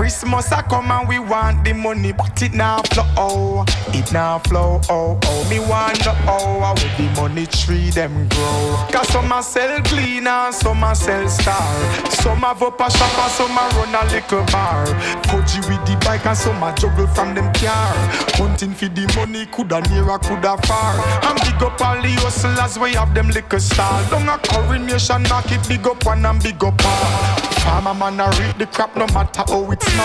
Christmas a come and we want the money, but it now flow. It now flow, oh, oh. Me want the how with the money tree them grow. Cause some a sell clean and some a sell star. Some have up a shop and some a run a little bar. Koji with the bike and some a juggle from them car. Hunting for the money, coulda near or coulda far. And big up all the hustlers, we have them liquor stall. Don't a coronation market, big up one and big up all. Farmer man a reap the crop no matter how it's small.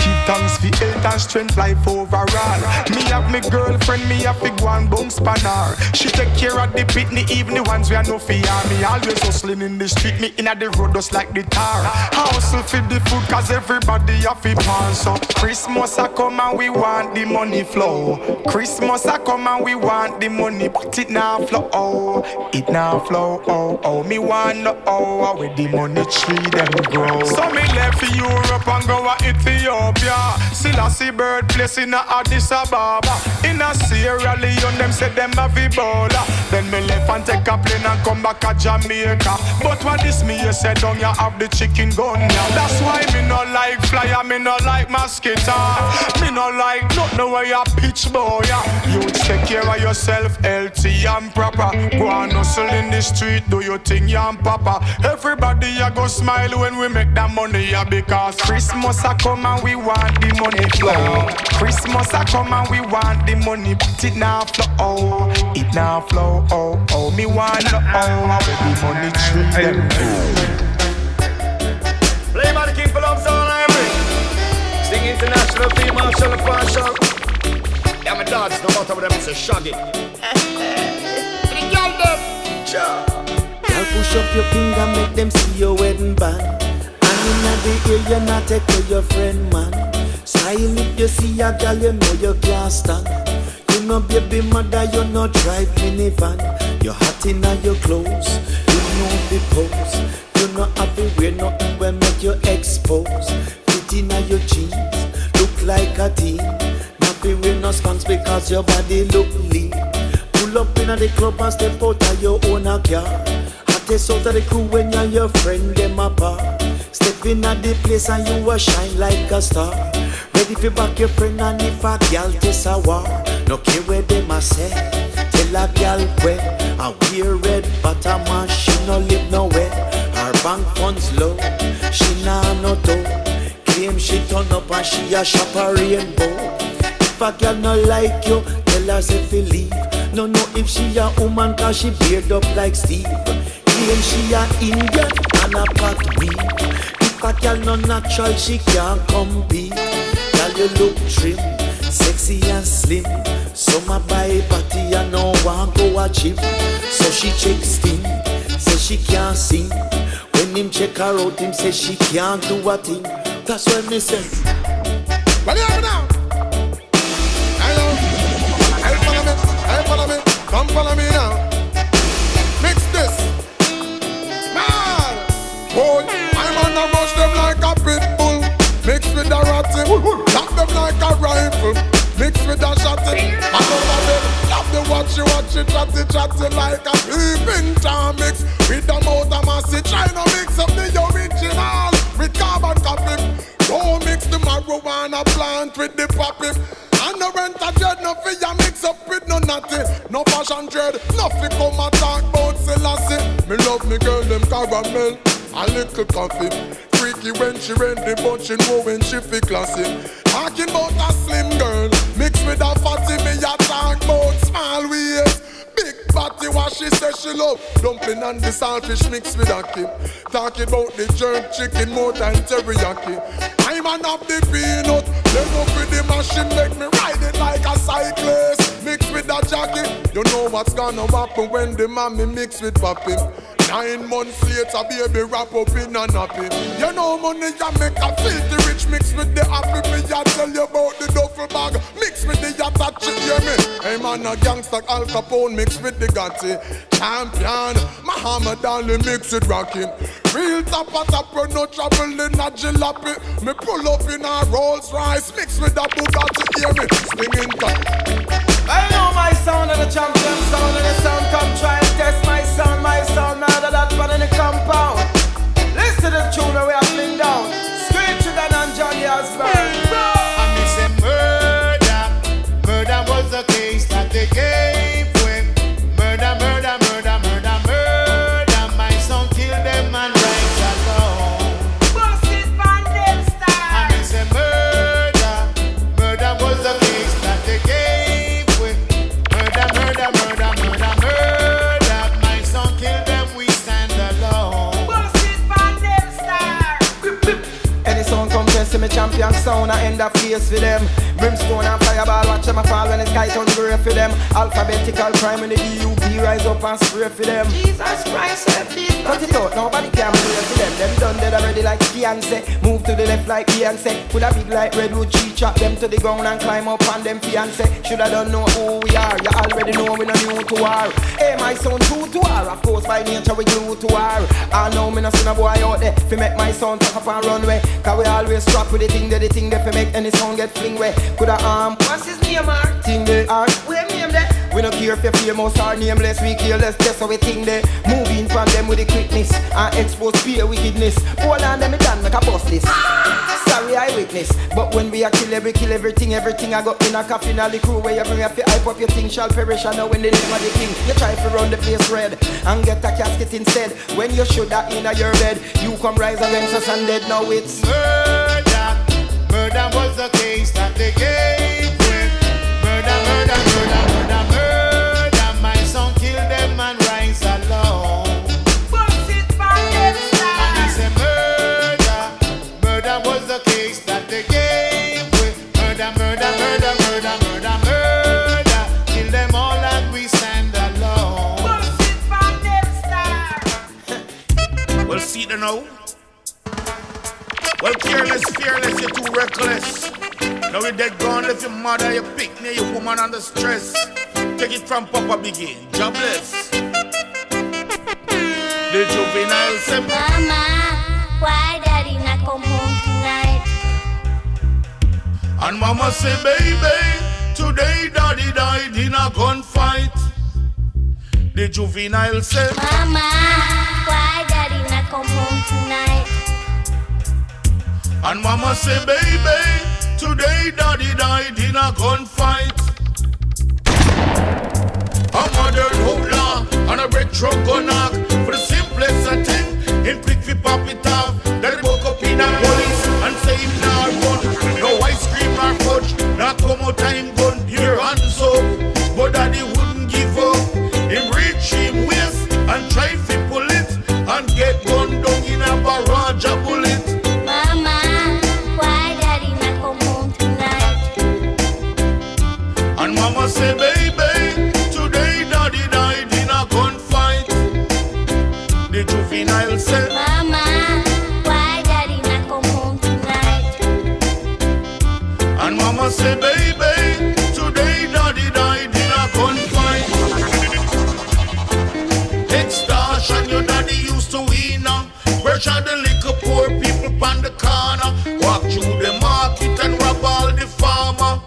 Give thanks for health and strength, life overall. Me have me girlfriend, me have big one bone spanner. She take care of the pitney, even the ones we are no fear. Me always hustling in the street, me inna the road just like the tar. Hustle for the food cause everybody have it pan. So Christmas a come and we want the money flow. Christmas a come and we want the money, but it now flow, oh. It now flow, oh, oh. Me want no oh, where the money tree them grow. So me left for Europe and go to Ethiopia. Still I see birthplace in a Addis Ababa. In a Sierra Leone them say them have Ebola. Then me left and take a plane and come back to Jamaica. But what this me you said don't you have the chicken gun, yeah. That's why me no like flyer, me no like mosquito. Me no like nothing where you pitch boy, yeah. You take care of yourself healthy and proper. Go and hustle in the street, do your thing, yeah, and papa. Everybody ya go smile when we make that money, yeah. Because Christmas a come and we want the money flow. Christmas a come and we want the money, but it now flow, it now flow, oh, oh. Me want the oh, where the money tree them Play by the King for Love Zone, I bring. Sing international female, shall the fashion. Yeah, my dads, no matter what them say, shaggy. For the girl them, cha. Girl, push up your finger, make them see your wedding band. And in the air, you not take to your friend, man. Smile if you see a girl, you know you can't stand. You know baby mother, you know drive minivan. You're hot in your clothes, you know the pose. You know have to wear nothing when make you expose. Fit in your jeans, look like a teen. Not be wear no pants because your body look lean. Pull up in the club and step out of your own car. Hottest out of the crew when you and your friend them apart. Step in at the place and you will shine like a star. Ready for back your friend and if a girl test a war. No care where them a say. Tell a girl where I wear red bottom and she no live nowhere. Her bank funds low, she nah no dough. Claim she turn up and she a shop a rainbow. If a girl no like you, tell her say fi leave. No know if she a woman cause she beard up like Steve. Claim she a Indian and a pot weave. If a girl no natural, she can't compete. Girl you look trim, sexy and slim. Some a buy party and no one go a gym. So she check Sting, say she can't sing. When him check her out, him say she can't do a thing. That's what me say. What do you have now? Hello, hey follow me, come follow me now. Mix this, man. Boy, I'm on the rush them like a pit bull. Mix with a ratty, lock them like a rifle. Mix with a shotty, I love them. Love the watchy, chatty like a peeping Tom mix. With the motor massy, try to mix up the original with carbon copy. Don't mix the marijuana plant with the poppy. And no rent a dread, no fear mix up with no natty. No fashion dread, nothing come a talk about Selassie. Me love me girl, them caramel, a little coffee. Freaky when she ready, but she know when she feel classy. Talking about a slim girl, mixed with a fatty. Me a talk about small waist, big fatty. What she says she love, dumpling and the saltfish mixed with a kid. Talking about the jerk chicken more than teriyaki. I'm an up the peanut, let up with the machine, make me ride it like a cyclist. Mixed with a jacket, you know what's gonna happen when the mommy mix with papi. 9 months later, baby, wrap up in a nappy. You know money, you make a filthy rich mix with the happy. Me, I tell you about the duffel bag, mix with the yatta chick, hear me? Hey man, a gangsta Al Capone mix with the Gotti. Champion, Muhammad Ali mix with Rocky. Real top, no trouble in a jalopy. Me pull up in a Rolls Royce, mix with a Bugatti, hear me? Swinging top. I know my sound and the champion sound and the sound. Come try and test my sound now that one in the compound. Listen to the tune where we are fling down. Scream to that and Johnny husband. I miss a murder. Murder was the case that they gave when murder. My son killed them and right alone. Bust it from them stars. I miss a murder. Murder was the case that they gave when murder. My son killed them, we stand alone. Bust it from them stars. Any song come test me champion sound, I end up face for them. Brimstone and fireball, watch them a fall when the sky turn grey for them. Alphabetical crime in the EUP, rise up and spray for them. Jesus Christ, please cut it out, nobody can pray for them. Them done dead already like Beyonce. Move to the left like Beyonce. Put a big like redwood tree, chop them to the ground and climb up on them fiancé. Shoulda don't know who we are, you already know we no new to war. Hey, my son true to war, of course by nature we glue to war. I know me no see no boy out there, fi make my son talk up and run way. Cause we always strap with the thing that fi make any song get fling way. Coulda what's his name, thing they are, where name that? We don't care if you're famous or nameless, we careless, that's how we think they. Moving from them with the quickness and expose fear wickedness. Hold on, them done make a bust this. Sorry I witness, but when we a kill everything I got in a coffin all the crew where you bring up the hype up your thing shall perish. I know when the name of the king, you try to run the place red and get a casket instead. When you should have in your bed, you come rise against us and dead. Now it's Murder was the case that they gave with murder. My son killed them and rise alone. Bust it from them stars. And he said murder was the case that they gave with murder. Kill them all and we stand alone. Bust it from them stars. Well, see the now. Well, careless, fearless, you're too reckless. Now you're dead gone, left your mother, your picnic, your woman under stress. Take it from Papa begin, jobless. The juvenile say, Mama, why daddy not come home tonight? and Mama say, baby, today daddy died in a gunfight. The juvenile say, Mama, why daddy not come home tonight? and Mama say, baby, today daddy died in a gunfight. A modern outlaw and a retro gun knock. For the simplest of thing, him quick fi pop it off. Then he woke up in a police and say him nah run. No ice cream or fudge, nah come out time gun. Your hands up, but daddy wouldn't give up. Him reach him waist and try fi pull it and get gunned down in a barrage of bullet. Mama, why daddy not come home tonight? And Mama say, baby, today daddy died in a gunfight. The juvenile say, Mama, why daddy not come home tonight? and Mama say, baby, today daddy died in a gunfight. Extortion, your daddy used to win. Pressure the liquor poor people on the corner. Walk through the market and rob all the farmer.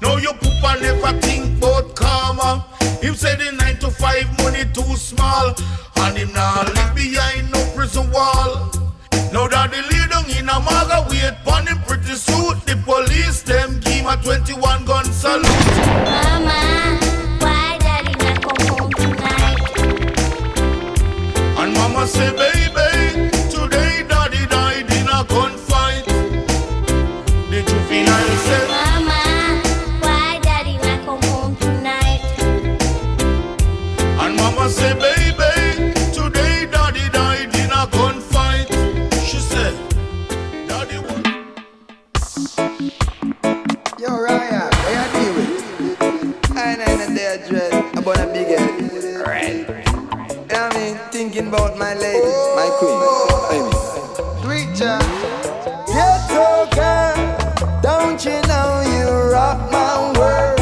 Now your papa never think about karma. Him say the 9 to 5 money too small, and him now live behind no prison wall. Now that they lay down in a maga wait pon him pretty suit. The police them give him a 21 gun salute. Mama, why daddy not come home tonight? And Mama say, baby, today daddy died in a gunfight. The juvenile say, Mama, why daddy not come home tonight? and Mama say, baby, today daddy died in a gunfight. She said, daddy would. Yo, Ryan, what you doing? I ain't a dead dread about a big head. Right. I mean, thinking about my lady, my queen. I mean, Preacher, ghetto girl, don't you know you rock my world?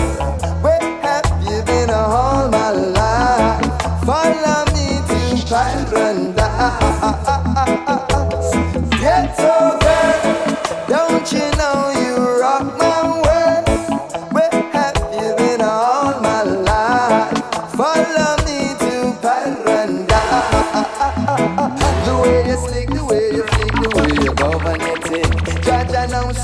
Where have you been all my life? Follow me to paradise. Ghetto girl, don't you know you rock my world? Where have you been all my life? Follow me to paradise. The way you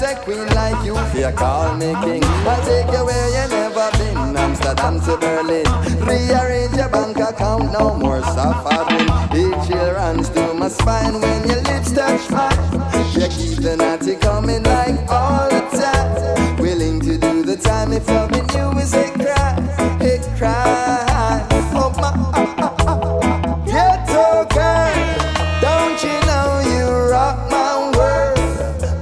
a queen like you, fear call me king. I'll take you where you never been, Amsterdam to Berlin. Rearrange your bank account, no more suffering. It chill runs through my spine when your lips touch mine. You keep the naughty coming like all the time. Willing to do the time if loving you is a crime. A crime. Oh my, ghetto girl, don't you know you rock my world?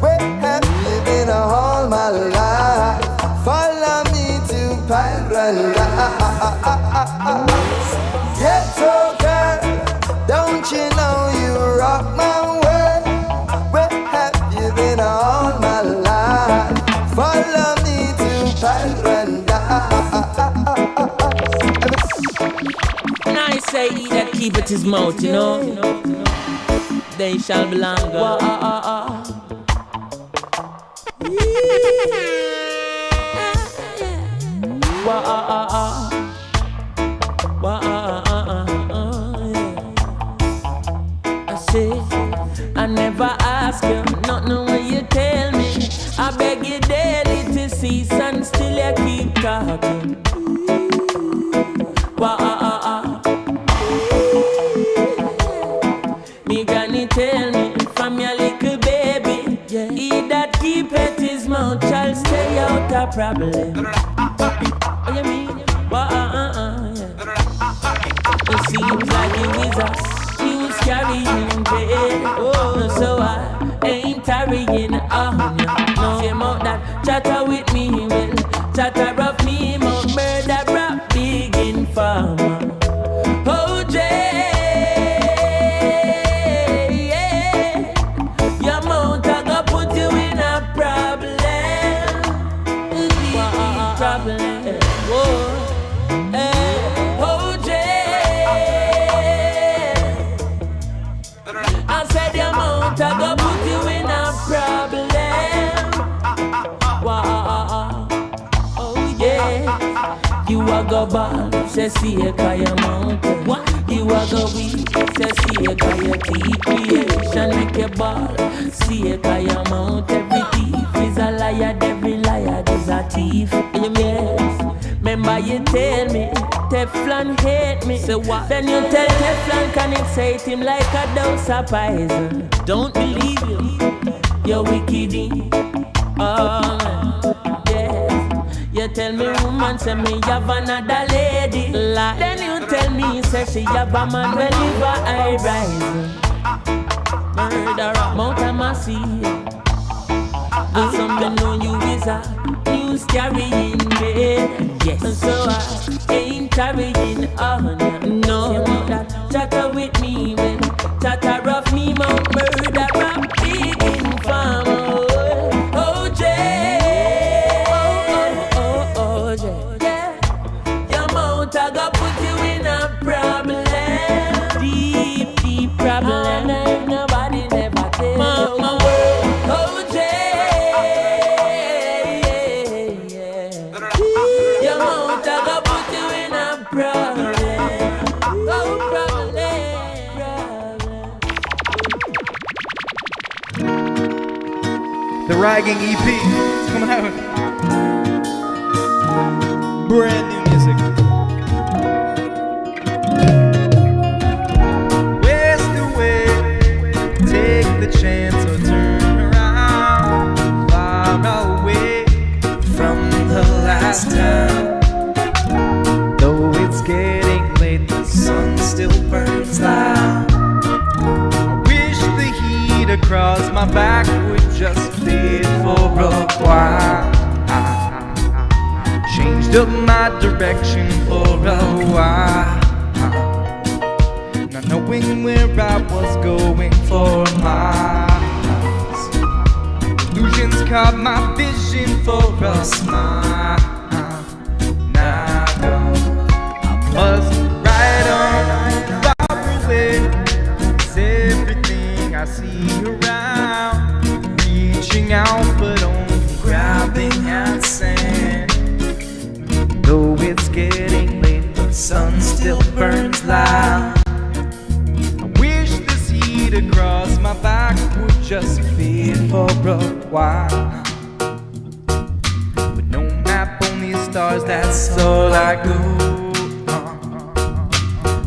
Where have you been all my life? Follow me to paradise. Ghetto girl, don't you know you rock my world? Where have you been all my life? Follow me to paradise. I say he that keepeth his mouth, you know, they shall be longer. I say, I never ask you, nothing when you tell me. I beg you daily to cease and still you keep talking. Me granny tell me from your little baby, he that keepeth his mouth shall stay out of problem. Oh, you mean? It seems like you is he was carrying bed. Oh, so I ain't tarrying on you. No, him out that chatter with me, will chatter of me, more murder rap big informer. Oh, your mouth I go put you in a problem. Problem. Whoa. I said your mouth I go put you in a problem. Wow. Oh yeah. You a go ball, say see a kaya mountain. What? You a go weak, say see a kaya keep creation make a ball. See a kaya mount, every thief is a liar, every liar is a thief. And you miss, remember you tell me, Teflon hate me. Say what? Then you tell Teflon can excite him like a dose of poison. Don't believe you, you're wicked. Oh man, yes. You tell me woman say me have another lady. Like. Then you tell me say she have a man well live a high rise. Murderer, Mount Amasi. And some know you is a news carrying bed. Yes. And so I ain't carrying on. No, that chatter with me, when chatter of me, Mount murderer, big informer. Oh, Jay. Oh, Jay. Yeah. Your mouth I go put you in a problem. Deep problem. Nobody never tell. Oh, Jay. Your mouth I go put you in a problem. Oh, problem. The Ragging EP is coming out. Brand new music. Waste away, take the chance or turn around. Far away from the last town. Though it's getting late, the sun still burns loud. I wish the heat across my back would just fade for a while. Changed up my direction for a while. Not knowing where I was going for miles. Illusions caught my vision for a smile. Now I must ride on far away. 'Cause everything I see around, reaching out but only grabbing at sand. Though it's getting late, the sun still burns loud. I wish this heat across my back would just fade for a while. that's all I go.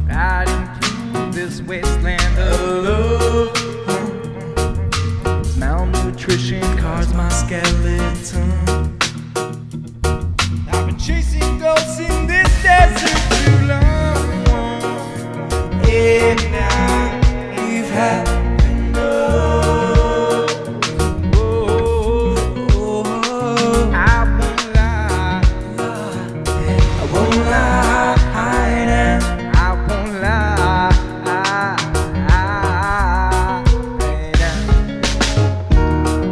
Riding through this wasteland of love. Malnutrition carves my skeleton. I've been chasing ghosts in this desert too long. And now we've had enough. I won't lie. I won't lie. I won't lie.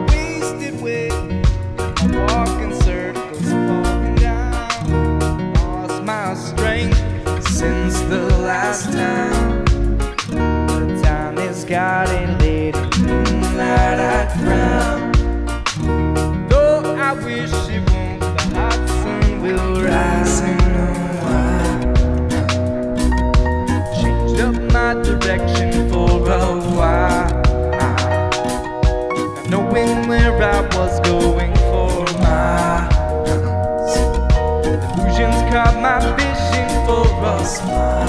Wasted way, I walk in circles, falling down. Lost my strength since the last time. The time is getting late, moonlight I drown. Though I wish it won't, the hot sun will rise and no changed up my direction for a while. Not knowing where I was going for miles. Illusions caught my vision for a smile.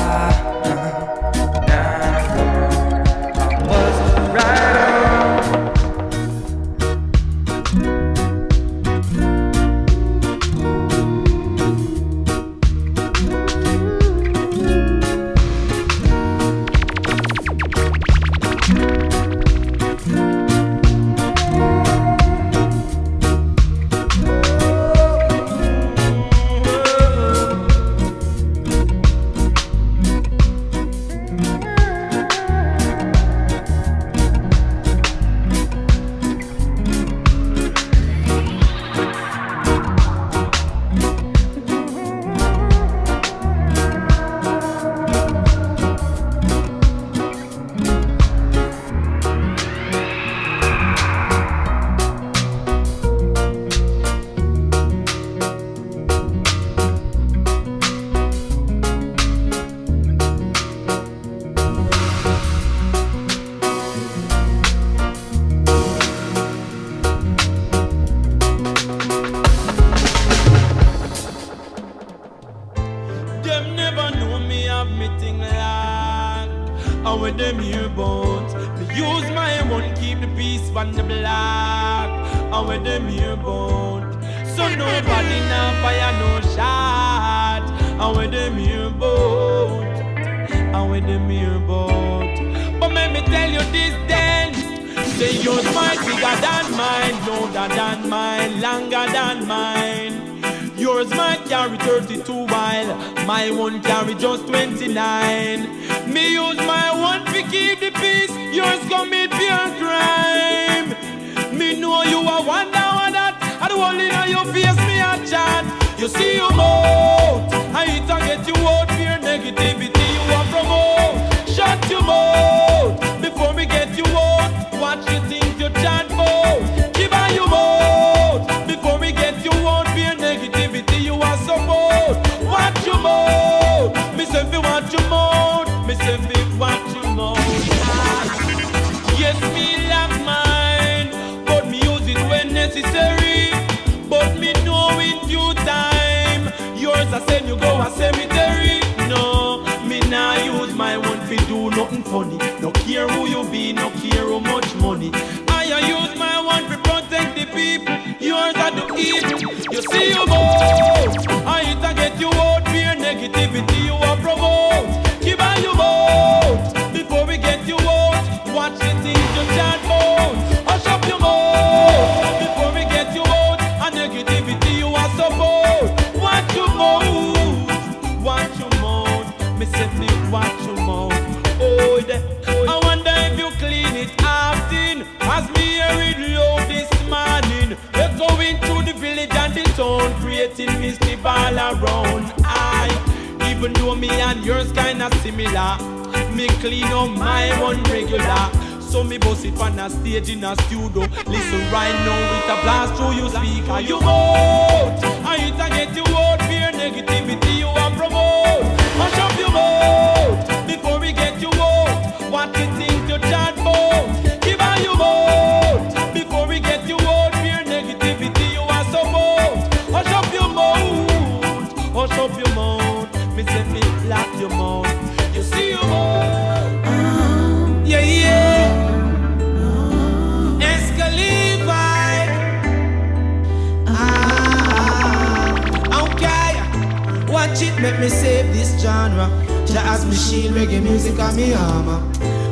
I was right on. Them never know me have me thing locked. And with them here bones, me use my one keep the peace on the block. And with them here bones, so nobody now fire no shot. And with them here bones, and with them here bones. But let me tell you this then. Say yours might bigger than mine, longer than mine, longer than mine. Yours might carry 32 while my one carry just 29. Me use my one to keep the peace, yours commit pure crime. Me know you are wonder what that, and the whole in your face me a chat. You see you mouth, I hit and get you out for your negativity you want promote. Shut your mouth, before me get you out, watch you think you chat about. Give her your mouth, before me get you out for your negativity you are support. Watch your mouth, me say if you watch your mouth, me say if you watch your mouth. Yes, me love mine, but me use it when necessary. But me know in due time, yours I send you go a cemetery. No, me nah use my one fi do nothing funny. No care who you be, no care how much money. I use my one to protect the people. Yours I do evil. You see you both. I hit and get you out for your negativity you are promote. Give her you both before we get you out. Watch the things you chat about. Hush up your mouth before we get you out. And negativity you are support. Watch your mouth, watch your mouth. Me simply watch your mouth. Oh, I wonder if you clean it often. As me hear it low this morning. We're going to the village and the town, creating mischief all around. Even though me and yours kinda similar, me clean up my one regular. So me boss it on a stage in a studio. Listen right now with a blast through your speaker. You out, I hit and get you out for your negativity you want promote. Hush up your mouth before we get you out. What you think you chat about? Give her your mouth before we get you out for your negativity you want support. Hush up your mouth, watch it, make me save this genre. Jah as me shield, reggae music and me armor.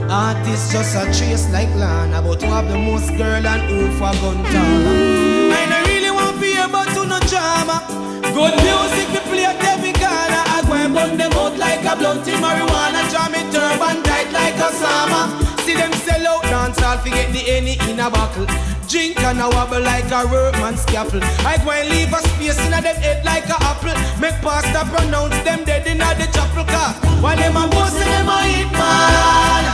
Artists just a trace like Lana, but who have the most girl and who for gun taller. I don't really want to hear about to no drama. Good music we play at every corner. I go and burn them out like a blunt in marijuana. Draw me turban tight like a summer. See them sell out dance, I'll forget the any in a buckle. Drink and a wobble like a workman's scalpel. I go and leave a space in a them head like a apple. Make pastor pronounce them dead in a the chapel car. While them a boss and them a hit man,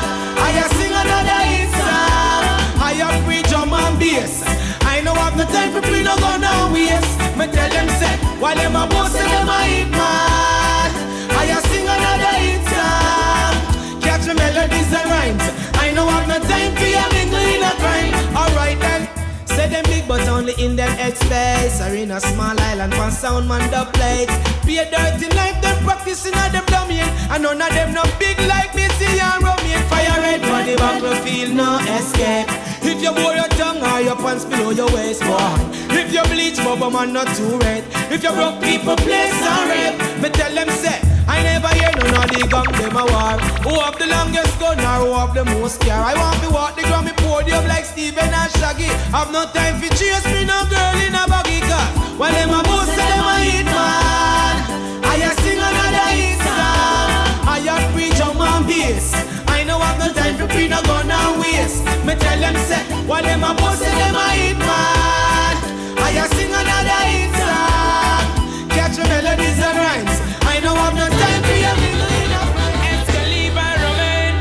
I sing another hit song. I preach drum and bass. I know have no time for play no gun and waste. Me tell them say, while them a boss and them a hit man, I sing another hit song. Catch the melodies and rhymes. I know have no time for your mingle in a crime. Alright then, say them big but only in them head space. Or in a small island for sound man the plates. Be a dirty life, them practicing at them domain. And none of them no big like Missy and Romy. Fire red for the battlefield, no escape. If you bore your tongue or your pants below your waist, boy. If you bleach, bubble man not too red. If you broke people, place and rape. Me tell them say, I never hear none of the gang them a war. Who have the longest gun or who have the most care? I want to walk the Grammy podium like Steven and Shaggy. Have no time for chase me no girl in a baggy car. While them a boss say them a hit man, I sing another hit song. I preach on my bass. I know have no time for free no gun and waste. Me tell them say, while them a boss say them a hit man, I sing another hit song. Catch the melodies and rhymes. I know have no time for your mingle in a Excalibur Roman.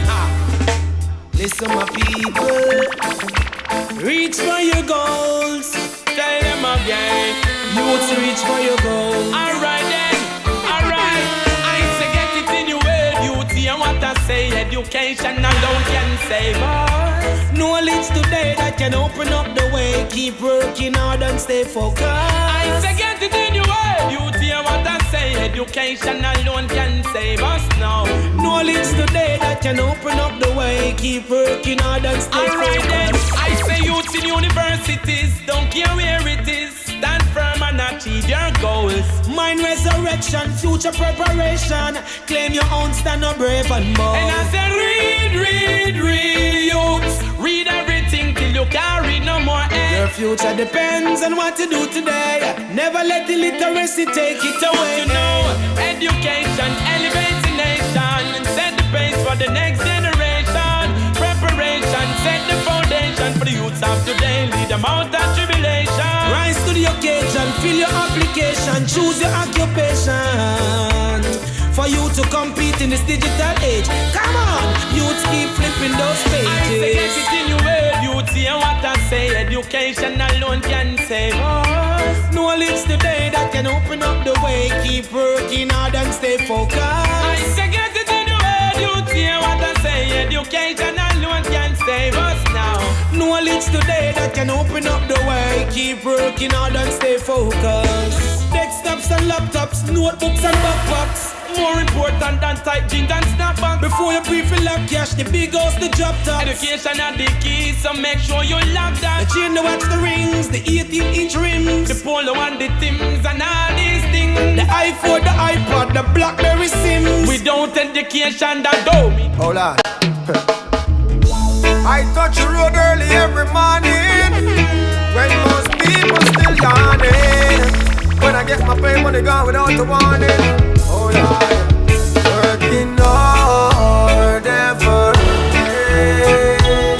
Listen my people, reach for your goals. Tell them again, youths reach for your goals. Alright then, alright. I say get it in your way, beauty and what I say. Education alone can save us. Knowledge today that can open up the way. Keep working hard and stay focused. I say get it in your way, beauty and what I say. Education alone can save us now. Knowledge today that can open up the way. Keep working hard and stay focused. Then, I say youths in universities, don't care where it is. Stand firm and achieve your goals. Mind resurrection, future preparation. Claim your own, stand up brave and bold. And I say read, youths. Read everything till you can't read no more. Your future depends on what you do today. Never let illiteracy take it away. You know, education elevates the nation and set the pace for the next generation. Preparation set the foundation for the youths of today. Lead them out of tribulation. Rise to the occasion, fill your application, choose your occupation. For you to compete in this digital age. Come on, youths keep flipping those pages. I say get it in your way, beauty and what I say. Education alone can save us. Knowledge today that can open up the way. Keep working hard and stay focused. I say get it in your way, beauty and what I say. Education alone can save us now. Knowledge today that can open up the way. Keep working hard and stay focused. Desktops and laptops, notebooks and backpacks. More important than tight jeans and snapback. Before you pre-fill up cash, the big house, the drop tops. Education are the key, so make sure you lock that. The chain, the watch, the rings, the 18-inch rims, the polo and the Timbs and all these things. The iPhone, the iPod, the BlackBerry Sims. Without education, that don't mean. Hold on. I touch the road early every morning when most people still yawning. When I get my pay money gone without a warning. Oh Lord, working hard every day.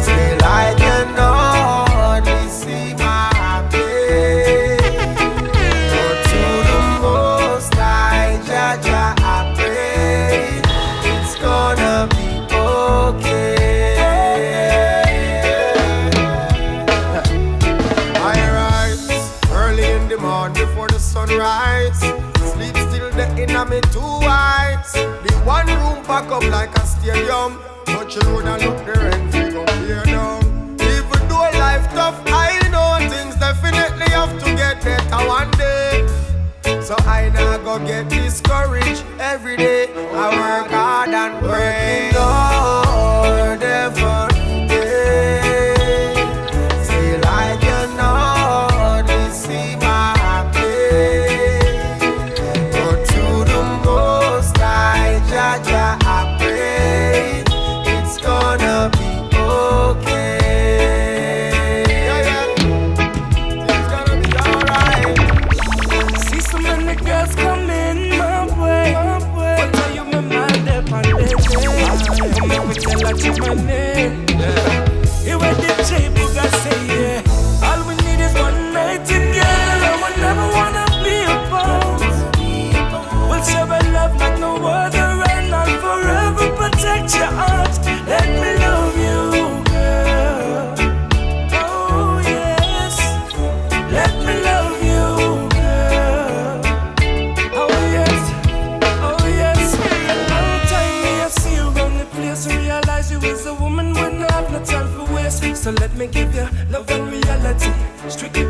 Still I can hardly see my way. But to the Most High, Jah, I pray it's gonna be okay. I rise early in the morning before the sunrise. Sleep still the inner me two eyes. The one room pack up like a stadium. Touch the road and look the rent we go clear down. Even though life tough, I know things definitely have to get better one day. So I now go get discouraged every day. I work hard and pray. Lord, every day. Still I can hardly see my way. But to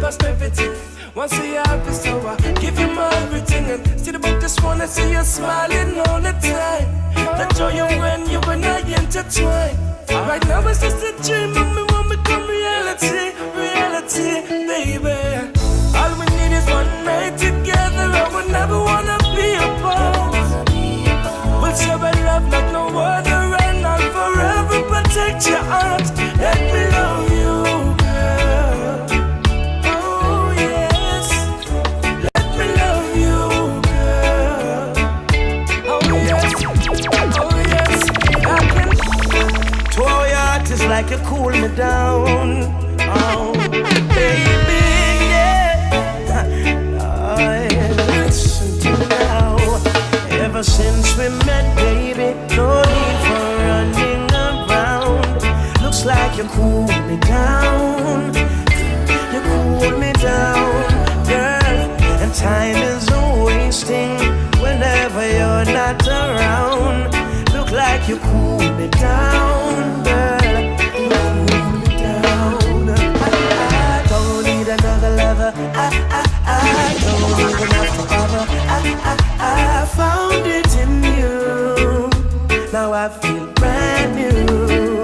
lost everything. Once you have this, so I give you my everything. And still about this one, I see you smiling all the time. That joy you and I intertwine. Right now it's just a dream, and me want me come reality, baby. All we need is one night together, and we never wanna be apart. We'll share our love like no other, and I'll forever protect your heart. Let me love you, girl. Oh yes, let me love you, girl. Oh yes, I can. To our heart is like you cool me down. Oh baby, yeah. Listen to me now. Ever since we met, baby, no need for running around. Looks like you cool me down. You cool me down, girl. And time is wasting whenever you're not around. Look like you cool me down, girl. You cool me down. I don't need another lover. I don't even have to bother. I found it in you. Now I feel brand new.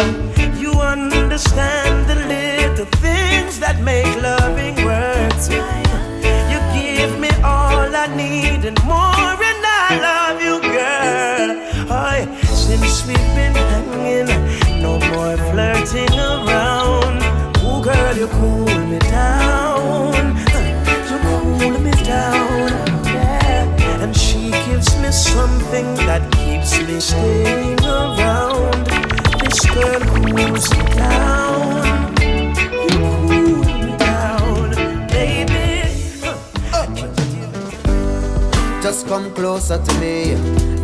You understand the little things that make loving worth it. You give me all I need and more, and I love you, girl. Oh, since we've been hanging, no more flirting around. Oh, girl, you cool me down. You cool me down, yeah. And she gives me something that keeps me staying around. This girl cools me down. You cool me down, baby. Just come closer to me.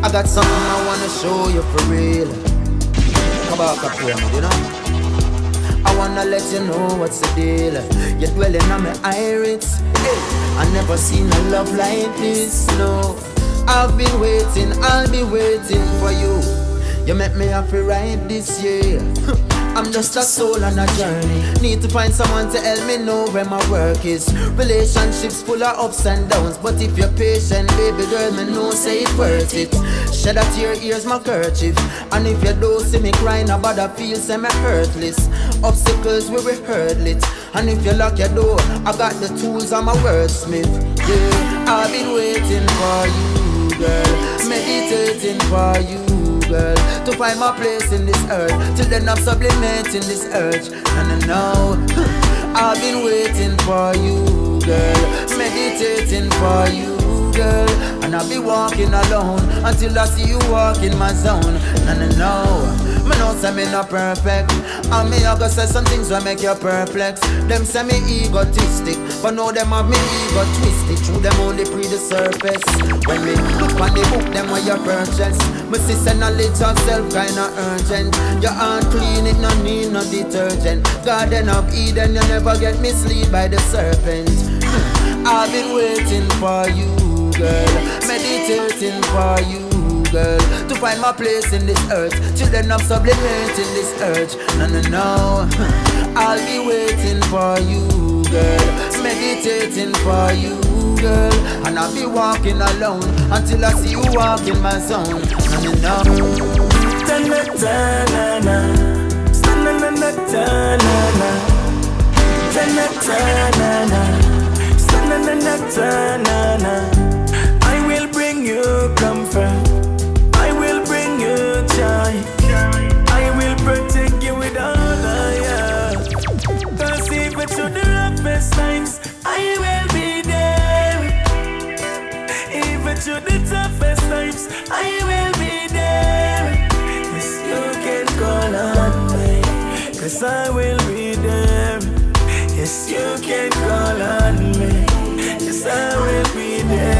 I got something I wanna show you for real. Come back up here, you know. I wanna let you know what's the deal. You're dwelling on my iris. Hey, I never seen a love like this, no. I've been waiting, I'll be waiting for you. You make me happy right this year. I'm just a soul on a journey. Need to find someone to help me know where my work is. Relationships full of ups and downs, but if you're patient, baby girl, me know say it's worth it. Shed a tear, here's my kerchief. And if you don't see me crying about a feel, say me hurtless. Obstacles we will hurdle it. And if you lock your door, I got the tools, I'm a wordsmith. Yeah, I've been waiting for you, girl. Meditating for you, girl, to find my place in this earth. Till then I'm sublimating this urge. No, I've been waiting for you, girl. Meditating for you, girl. And I'll be walking alone until I see you walk in my zone. No, me know say me not perfect, and me I go say some things will make you perplex. Them say me egotistic, but now them have me ego twisted. Through them only pre the surface. When me look on the book, them where you purchase. Me see say knowledge of self kinda urgent. Your hand clean, it no need no detergent. Garden of Eden, you never get misled by the serpent. I've been waiting for you, girl, meditating for you, girl, to find my place in this earth. Children of sublimating this urge. No, I'll be waiting for you, girl, meditating for you, girl. And I'll be walking alone until I see you walk in my zone. No. I will bring you comfort. I will bring you joy. I will protect you with all I have. Cause even through the roughest times, I will be there. Even through the toughest times, I will be there. Yes, you can call on me, cause I will be there. Yes, you can call on me, yes, I will be there.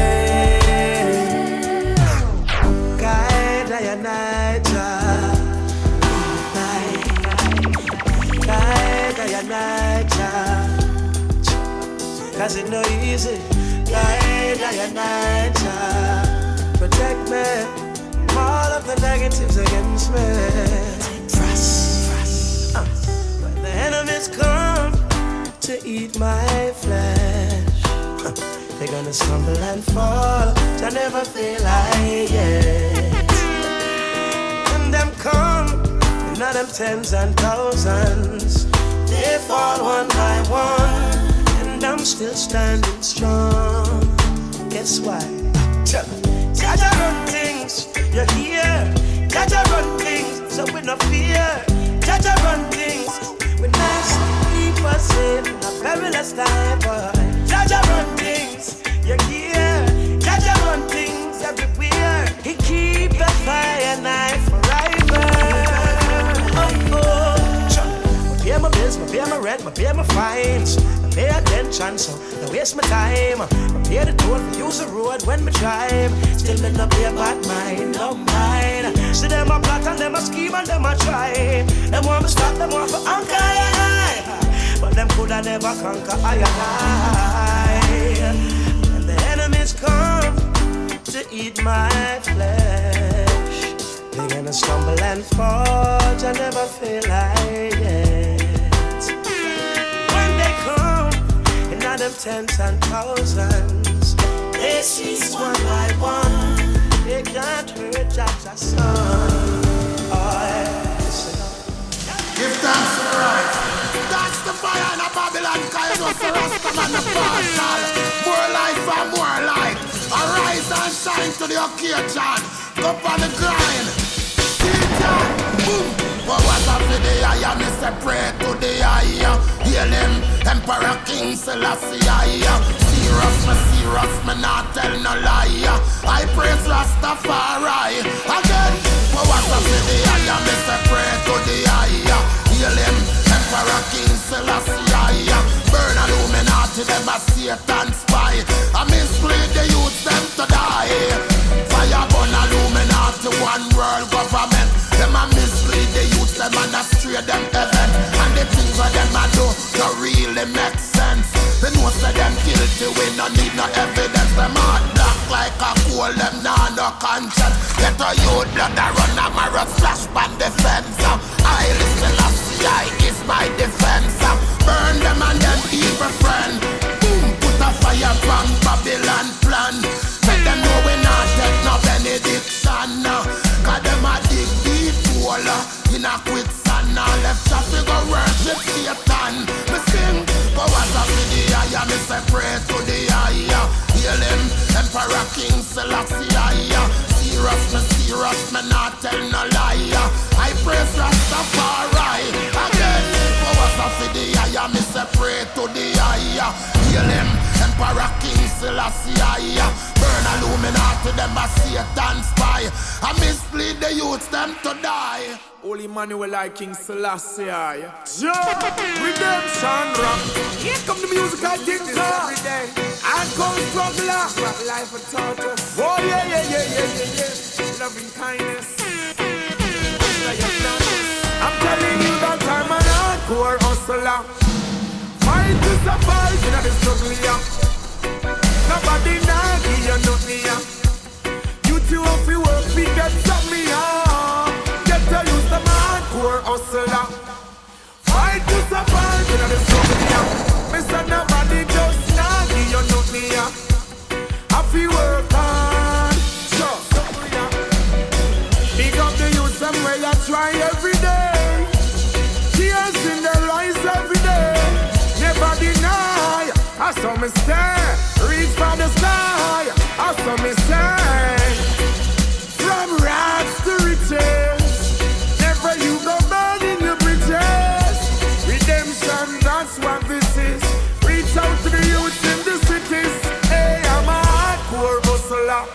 Guide I and I, guide I and I, cause it's no easy. Guide I and I, protect me from all of the negatives against me. When the enemies come to to eat my flesh. They're gonna stumble and fall, I never feel like it. When them come, not them tens and thousands, they fall one by one, and I'm still standing strong. Guess why? Jaja run things, you hear? Jaja run things, so with no fear. Jaja run things, with nice people saving a perilous time, boy. Jaja run things, you hear? Jaja run things everywhere. He keep the fire knife forever. Pay my bills, I pay my rent, I pay my fines. I pay attention, so don't waste my time. I pay the toll for use the road when me drive. Still me no pay a bad mind, no mind. See them a plot and them a scheme and them a try. Them want me stop, them want for anchor I. But them coulda never conquer I. And the enemies come to eat my flesh. They're gonna stumble and fall, I never feel like it. When they come, in all them tens and thousands, they cease one by one. They can't hurt just a son. Give thanks to the right. That's the fire in a Babylon, cause it was the Rastaman the partial. More life and more light. Arise and shine to the occasion. Go on the grind. Boom! What was up to the eye? I separate to the eye. Hail him, Emperor King Selassie. Serious, me not tell no lie. I praise Rastafari. Again, what was up to the eye? I separate to the eye. Hail him, Emperor King Selassie. Burn Illuminati, them a Satan spy. I mislead the youth, them to die. Fire burn Illuminati, one world government. Them a mislead the youth, them and a stray them heaven. And the things that them a do don't really make sense. They know say them guilty, we no need no evidence. Them heart black like a coal, them nah no conscience. Get a youth blood that run a mirror splash pan defense. I listen to CI is my defense. Burn them and them evil friend. Boom, put a fire from Babylon plan. Let them know we not take no benediction. Cause them a dig deep hole in a quicksand. Left traffic go worship Satan. Me sing, powers of the eye. Me say pray to the eye. Hail him, Emperor King Selassie. Serious, me not tell no lie. I praise Rastafari. Again, powers of the eye. Me say pray to the eye. Hail him, Emperor King Selassie. Burn Illuminati, them a Satan spy. I mislead the youths, them to die. Holy Emmanuel like King Selassie. Redemption rock. Here come the music I think this every day. I go struggler. Rock life a torture. Oh yeah. Loving kindness. I'm telling you that I'm an hardcore hustler. Fight to survive in the struggle, yeah. Nobody nah give you nothing, yeah. You two have to work, we get something, yeah. Get to use the hardcore hustler. Fight to survive in the struggle, yeah. Mister nobody just nah give you nothing, yeah. Have to work hard, sure, yeah. Big up the youth, some way I try every day. Tears in their eyes every day. Never deny, I saw me stand. Reach for the sky, I saw me stand. From rags to riches, never you go burning your bridges. Redemption, that's what this is. Reach out to the youth in the cities. Hey, I'm a hardcore hustler.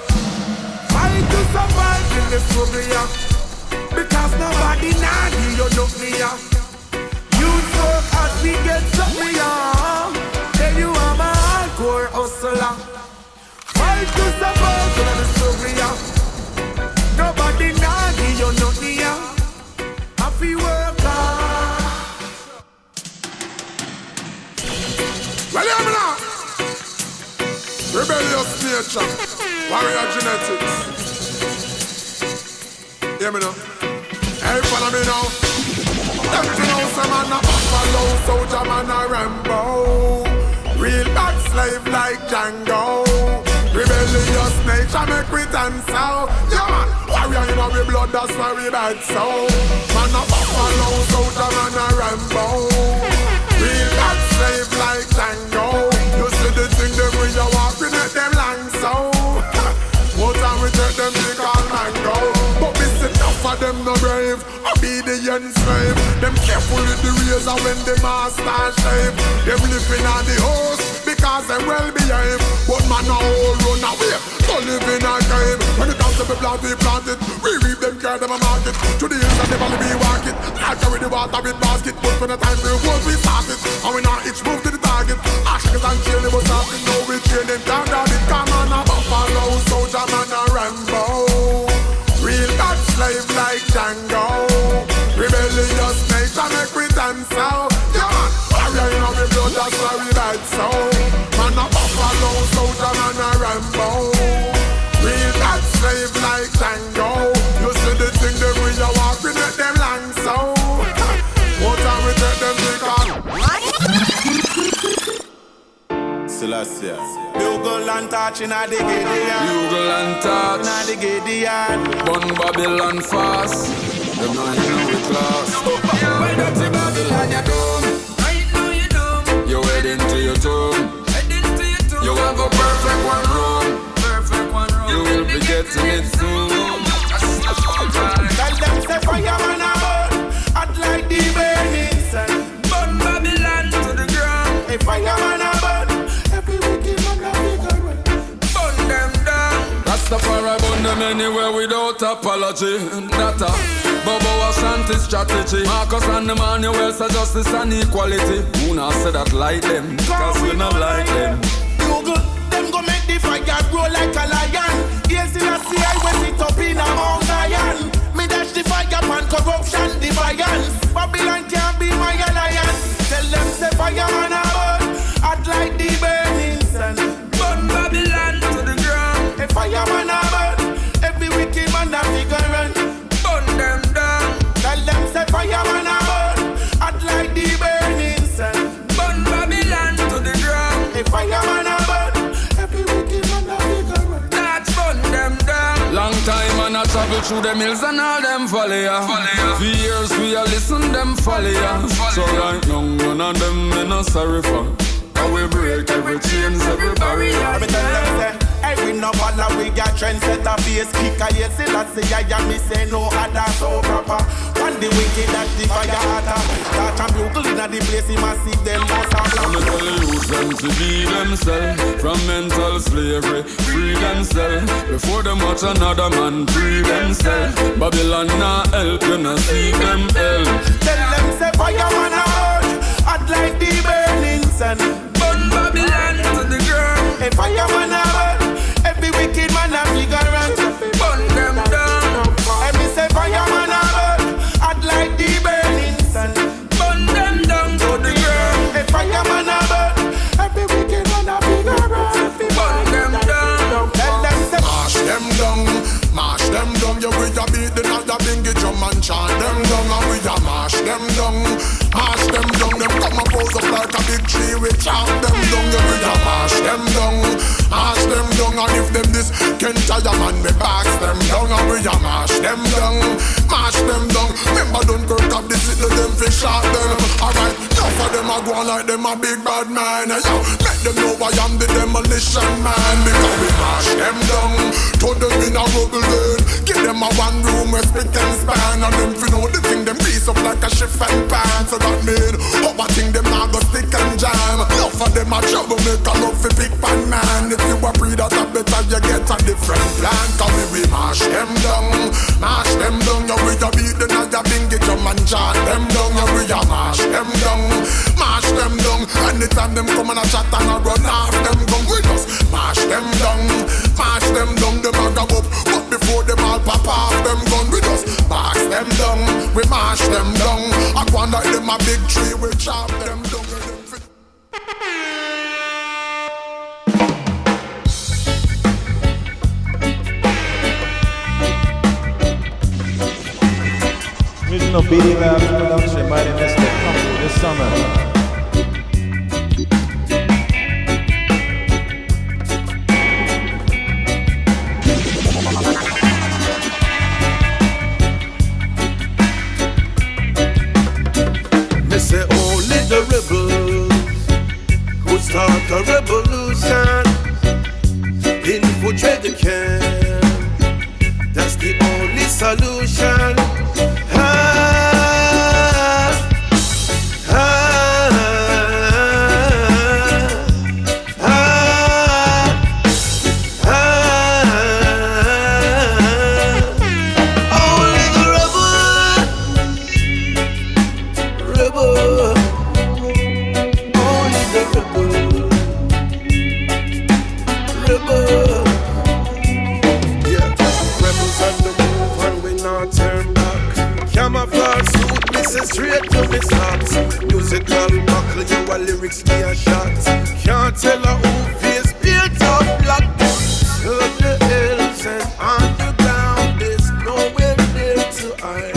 Fight to survive in this struggle, yeah. Because nobody nah give you nothing, yeah. Youth work as we get something, yeah. Tell you I'm a hardcore hustler. Fight to survive in the struggle, yeah. Nobody nah give you nothing, yeah. Have to work hard. Well, hear me now. Rebellious nature, warrior genetics. Hear me now. Hey, follow me now. Them to know some man a buffalo, soldier man a Rambo. Real bad slave like Django. Rebellious nature make we dance out. Yeah man, warrior in our blood, that's why we bad so. Man a buffalo, soldier man a Rambo. Real bad slave like Django. You see the thing them when you walking at them long so. What time we take them big all mango. But we see enough of them no brave. Obedient slave. Them careful with the razor when the master shave. Them living on the host because they well behave. But man a whole run away. So live in a cave. When it comes to be plant, we plant it. We reap them, care them a market. To the hills and the valley we walk it. I carry the water with basket. But when the time for the world we start it. And we not each move to the target. Ashes and chill, it was happening. No we train them down down it. Come on a buffalo, soldier man a Rambo. Real bad slave like Django. Rebellious nature make we dance out. Yeah man, warrior in our blood, that's why we bad so. Man a buffalo, soldier man a Rambo. Real bad slave like Django. You see the thing them when you walking at them long so. What time we take them big on? Celestia. Bugle and touch in a the Gideon. Bugle and touch in a the Gideon. Bun Babylon fast. Them not in our class. Well, that's a Babylon you done. Right now you dumb. You're heading to your tomb. Heading to your tomb. You have a perfect one room. Perfect one room. You will be getting it soon. Tell them say fireman a burn. Hot like the burning sun. Burn Babylon to the ground. Hey, fireman a burn. Every wicked man a figure run. Burn them down. Rastafari burn them anywhere without apology. Data, Bobo Ashanti strategy. Marcus and Emmanuel say justice and equality. Who not say that like them? Cause we not like them. Google, them go make the fire grow like a lion. Yes, in a sea, I will sit up in a Mount Zion. Me dash the fire upon corruption, defiance. Babylon can't be my alliance. Tell them say fireman a burn. Hot like the burning sun. Burn Babylon to the ground. A fireman a burn. Every wicked man a figure run. Burn them down. Tell them say fireman a burn. Hot like the burning sun. Burn Babylon to the ground. A fireman a burn. Every wicked man a figure run. That's burn them down. Long time and I travel through them hills and all them valley. For years we a listen them folly. So right now none of them me no sorry for. Cause we break every chains, every barrier. Me tell them say, hey we no follow, we got trendsetter face kicker. Yes, I say I me say no other so proper. When the wicked that the fire hotter. Touch and bugle inna the place, he must see them most of them. I'm tell the youth them to be themselves. From mental slavery, free themselves. Before them watch another man free themselves. Babylon not help, you not see them help. Tell them say fireman a burn. Hot like the burning sun. Burn Babylon to the ground. A fireman a burn. Every wicked man a figure run. Burn them down. And me say fireman a burn. Hot like the burning sun. Burn them down to the ground. A fireman a burn. Every wicked man a figure run. Burn them down. Tell them say mash them down. Mash them down. You will ya beat the other bingy drum and chant them down. And we ya mash them down. Mash them down. Them come and pose up like a big tree. We chop them down. You will ya mash them down. Mash them down. And if them this can't tire man, me box them down. And we ya mash them down. Mash them down. Remember don't kirk up this little them fish shot them. Alright, enough of them a go on like them a big bad man. Yo, make them know I am the demolition man. Because we mash them down. Throw them in a rubble then. Give them a one room where split and span. And them fi know the thing them grease up like a chef and pan. So that mean, other thing them not go stick and jam. Enough of them a trouble make a love fi big pan man. If you a breed that a better you get a different plan. Cause we mash them down. Mash them down. You we a beat the night a bingy drum and chant them down. You we a mash them down. Mash them down. Anytime them come and a chat and a run off them gun. We just mash them down. Mash them down. Them a go up. But before them all pop off them gun. We just box them down. We mash them down. I go on like them a big tree. We chop them down. With Original BD Labs production, mighty Mr. Coming this summer. Start a revolution, infiltrate the camp. That's the only solution. Only the rebel. Only the rebel. Camouflage suit, missing straight to the socks. Musical buckle, you a lyrics, me a shot. Can't tell her who face built up black. To the hills and underground, there's nowhere there to hide.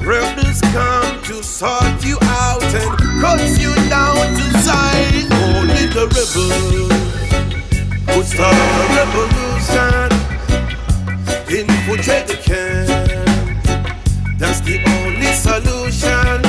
Rebels come to sort you out and cut you down to size. Only the rebel who start a revolution, infiltrate the camp. That's the only solution.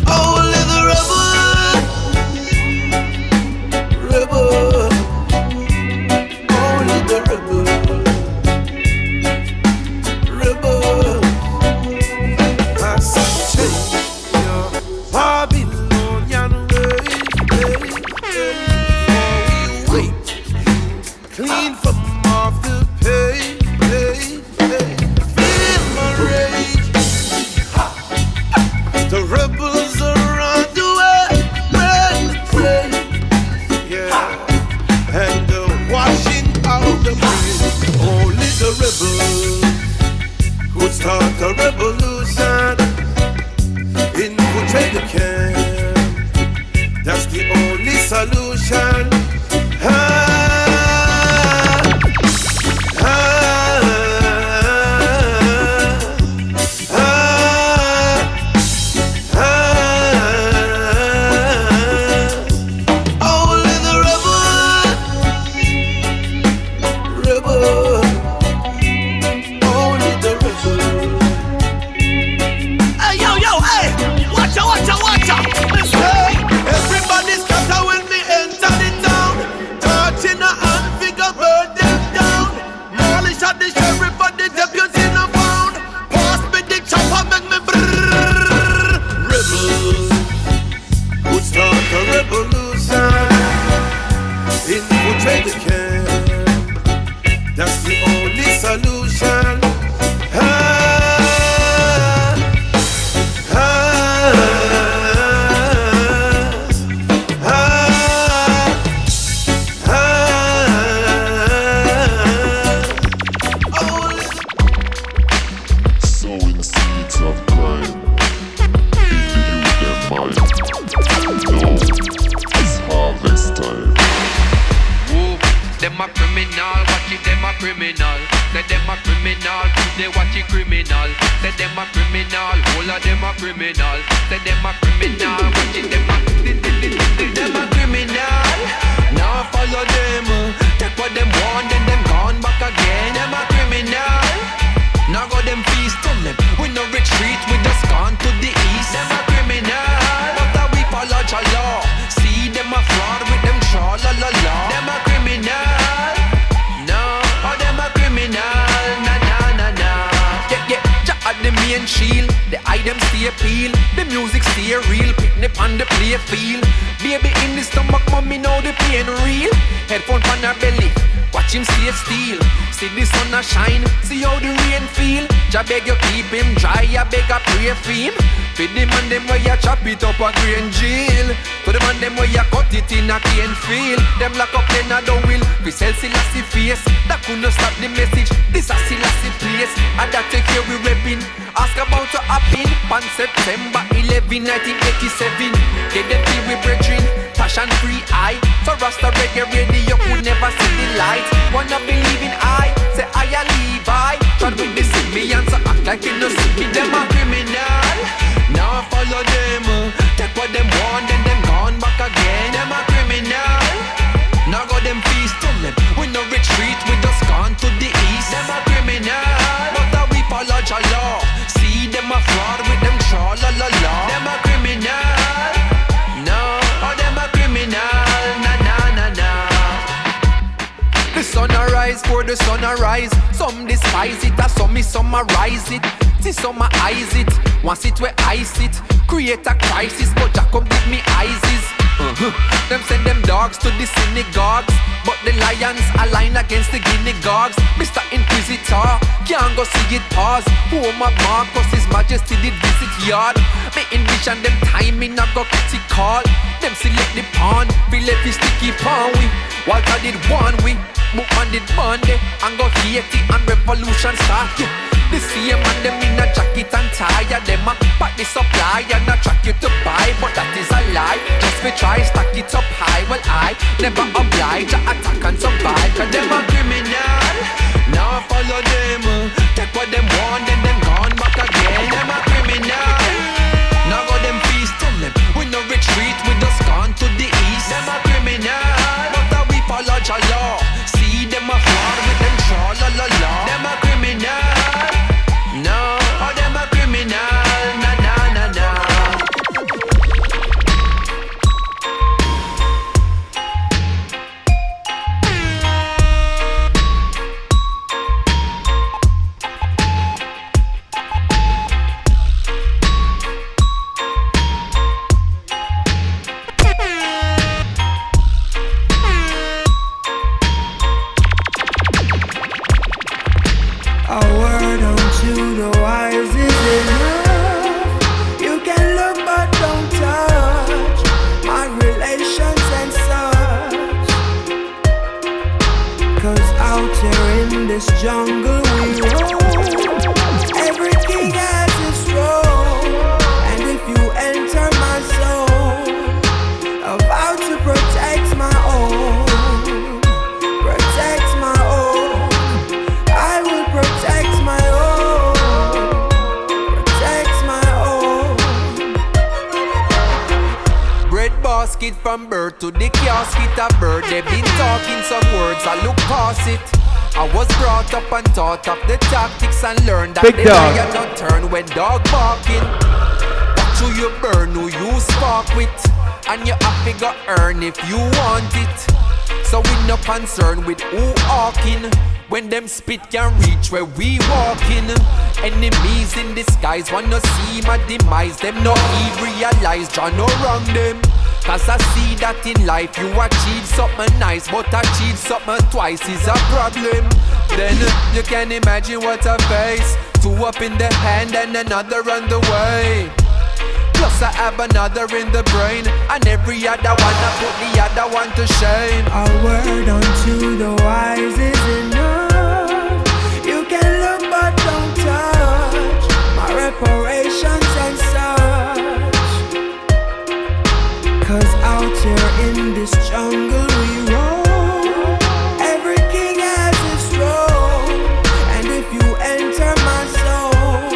Only the rebel. Only the rebel. Babylonian way, clean from off the pay. Feel my rage. The rebels are on the way, yeah, and the washing out the brain. Only the rebels who start a revolution, infiltrate the camp. That's the only solution. Only the rebel. Only the rebel. Hey, yo, hey, watch out. Everybody scatter when me enter the town. Touching a hand, figure burn them down. Molly shot the sheriff, but the deputy no found. Pass me the chopper, make me brrrr. Rebels who start a revolution, infiltrate the camp. That's the only solution. Them a criminal, watch it, them a criminal. Say them a criminal, they watch it criminal. Say them a criminal, all of them a criminal. Say them a criminal, watch it, them a criminal. Now follow them, take what them want, then them gone back again. Them a criminal. Now go them feast on them. We no retreat, we just gone to the east. Them a criminal, but we follow the law. See them a fraud with them tra la la la. Them a criminal. The main shield, the item stay appeal, the music stay real, picnic on the play field. Baby in the stomach, mommy know the pain real. Headphone on her belly, watch him stay still. See the sun a shine, see how the rain feel. Ja beg you keep him dry, I beg I pray for him. For the man them where you chop it up a grain jail. To the man them where you cut it in a cane field. Them lock up then a don't will. We sell Selassie face. That couldn't stop the message. This a Selassie place. And that take care we repping. Ask about to happen on September 11, 1987. Get them feel we brethren. Passion free eye. So Rasta reggae radio could never see the light. Wanna believe in I. Say I a Levi. Try with the simians so act like you no see me. Them a criminal. Now follow them. Take what them want and them gone back again. Them a criminal. Now go them feast. Tell them we no retreat. We just gone to the east. Them a criminal. But we follow your law. See them a fraud with them tra la la la. Them a criminal. No, oh them a criminal. Na na na na. The sun arise for the sun arise. Some despise it, and some is summarize it. See some eyes it, once it where I sit. Create a crisis, but Jack come give me ISIS. Them send them dogs to the synagogues, but the lions align against the guinea dogs. Mr. Inquisitor, can't go see it pause. Home of Marcus, His Majesty did visit yard. Me envision them timing, I go critical. Them select the pawn, feel if sticky pawn we. Walter did one we, Bookman did Monday. And go Haiti and revolution start, yeah. The same man them in a jacket and tie. Them a pack the supply and a track you to buy. But that is a lie, just we try stack it up high. Well I never oblige to attack and survive. Cause them a criminal. Now follow them. Take what them want and them gone back again. Them a criminal. Now go them feast. Tell them we no retreat. We just gone to the east. Them a criminal. But we follow your law. See them a fraud with them tra la la la. Them a criminal. No, oh them a criminal, na na na na. A word unto the wise is enough. You can look but don't touch my relations and such. Cause out here in this jungle we roam. Every king has his throne. And if you enter my zone, I vow to protect my own. Protect my own. I will protect my own. Protect my own. Bread basket from birth to the casket of bird. They been talking some words, I look past it. I was brought up and taught of the tactics and learned that Big the dog. lion not turn when dog barking. Watch who you burn, who you spark with. And you have to go earn if you want it. So we no concern with who hawking. When them spit can reach where we walking. Enemies in disguise wanna see my demise. Them no even realize Jah no wrong them. Cause I see that in life you achieve something nice, but achieve something twice is a problem. Then you can imagine what I face. Two up in the hand and another on the way. Plus I have another in the brain, and every other one I put the other one to shame. A word unto the wise is enough. You can look but don't touch my reparations and such. Cause out here in this jungle we roam. Every king has his throne. And if you enter my zone,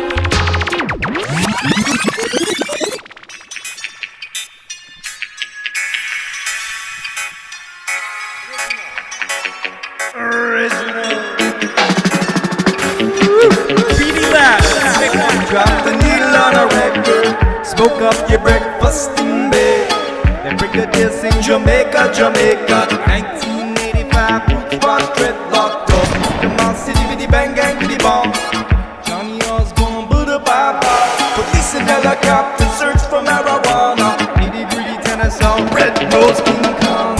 Drop the needle on a record. Smoke up your breakfast in bed. Then Brigadier sing Jamaica, Jamaica. 1985, roots was dreadlocked up. Come on, city with the bang gang with the bomb. Johnny Osborne, Buddha Baba. Police and helicopter search for marijuana. Nitty gritty tennis on red nose King Kong.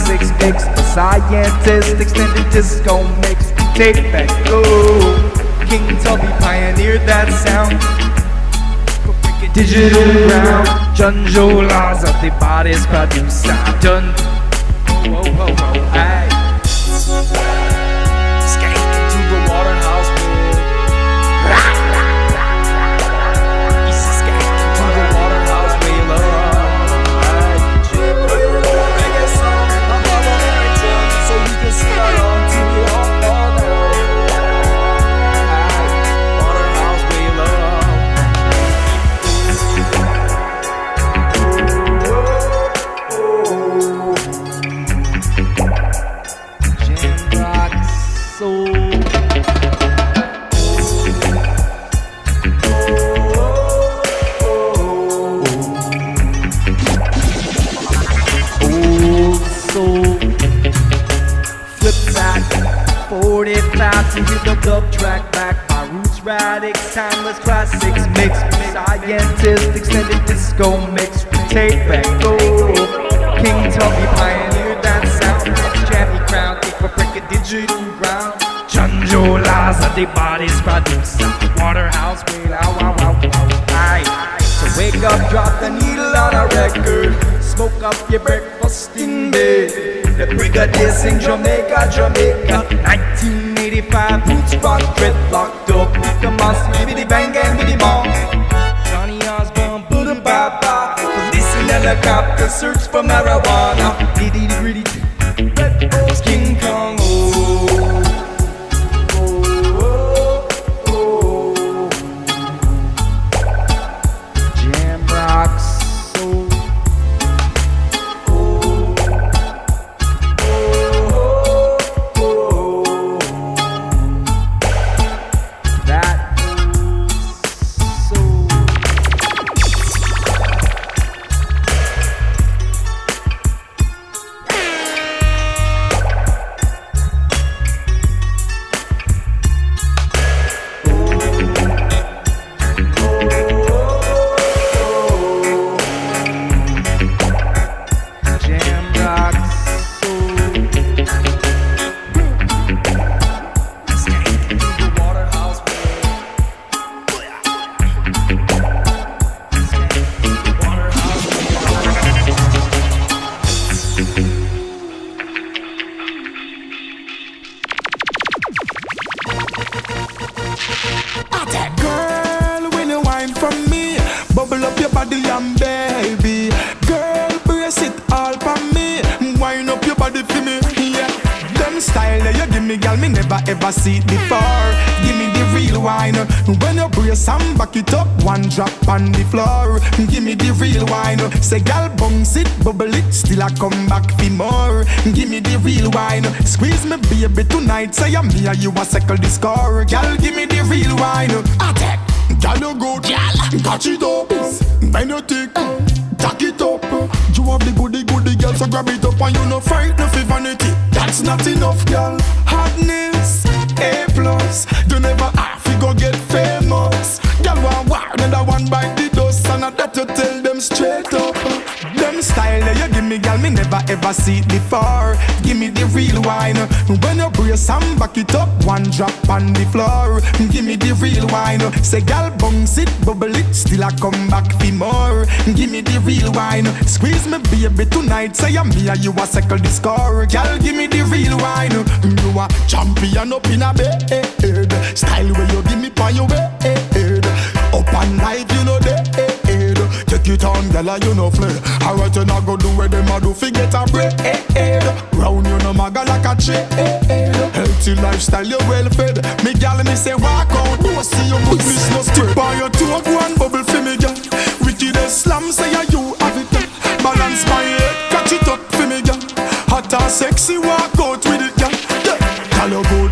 classics mix. The scientist extended disco mix. Take back, go. King Tubby pioneered that sound. Digital ground. Junjo laws of the body's produce sound. Done. Whoa, whoa, whoa, aye. Skate to the Waterhouse Wheel. Easy skate to the Waterhouse Wheel. So we can start on to the Waterhouse Wheel. To hit the dub track back, my roots radics, timeless classics mix, scientist extended disco mix, take back, go. King Tubby pioneered that sound, jammy crown, kick for break a digital ground. Junjo laws of the body's produce, Waterhouse Wheel, aye. So wake up, drop the needle on a record, smoke up your breakfast in bed. The Brigadier sing Jamaica, Jamaica. 1985, boots rock, dreadlocked up. Come on, bibbidi bang and bibbidi bong. Johnny Osborne, boom, ba ba. Police in helicopter, search for marijuana. Diddy gritty, Red Rose, King Kong. Jam rocks. Ever see it before? Give me the real wine. When you brace and back it up, one drop on the floor. Give me the real wine. Say gal bounce it, bubble it, still I come back for more. Give me the real wine. Squeeze me baby tonight. Say I'm me and you a circle the score. Gal give me the real wine. Attack. Gal you good. Gal catch it up. When you take, tack it up. You have the goody girl, so grab it up and you no frightened for vanity. That's not enough, girl. Hardness, A+. You never have to go get famous. Girl want war, another one bite the dust, and I that to tell them straight up. Them style that you give me, girl, me never ever see it before. Give me the real wine. When you brace and back it up, one drop on the floor. Give me the real wine. Say girl bounce it, bubble it, still I come back for more. Give me the real wine. Squeeze me baby tonight. Say I'm me and you a circle the score. Girl give me the real wine. You a champion up in a bed. Style where you give me on your way. Up and life you know dead. Take it on, girl, you know flare. Alright, you not go do where them a do, forget a break. Round you no maga like a trade. Healthy lifestyle, you well fed. Me gal, me say walk out. No see you good, miss no straight. By your two of one bubble for me, gal. Wicked slam, say you have it. Balance my head, catch it up for me, gal. Hot and sexy, walk out with it, gal. Gal you good,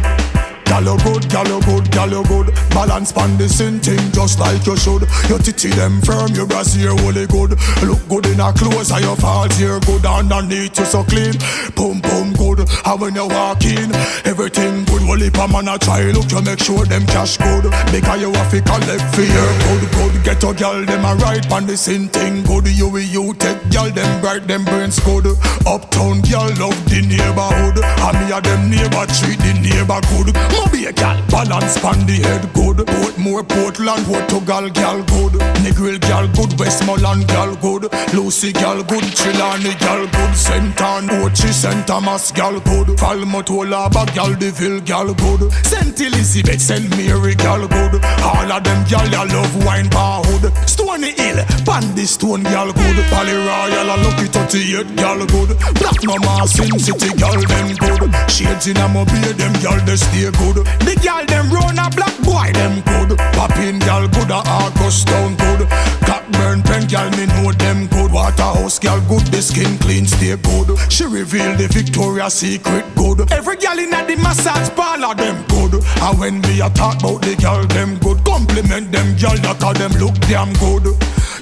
gal you good, gal you good, girl you good. Balance pan the same thing just like you should. Your titty them firm, your brassiere holy good. Look good in a clothes and your falls here good. Underneath you so clean, boom boom good. And when you walk in, everything good. Well if a man a try look, you make sure them cash good. Because you have to collect for your good. Get a girl them a ride pan the same thing good. You take girl them bright, them brains good. Uptown girl love the neighborhood. And me a them neighbor treat the neighbor good. Moby a girl balance pan the head good. Portmore, Portland, Portugal girl good. Negril girl good, Westmoreland girl good. Lucy girl good, Trelawney girl good. St. Anne, Ochi, St. Thomas girl good. Falmouth-Olaba girl, Deville girl good. St. Elizabeth, St. Mary girl good. All of them girl ya love wine bar hood. Stony Hill, Pandy Stone girl good. Pally Royal and Lucky 38 girl good. Black no Sin City girl them good. Shades in a mobile them girl they stay good. The girl them run a black boy them good. Poppin girl good a August Town good. Cockburn Pen girl me know them good. Waterhouse girl good, the skin clean stay good. She reveal the Victoria's Secret good. Every girl in the massage parlor them good. And when we a talk about the girl them good, compliment them girl that call them look damn good.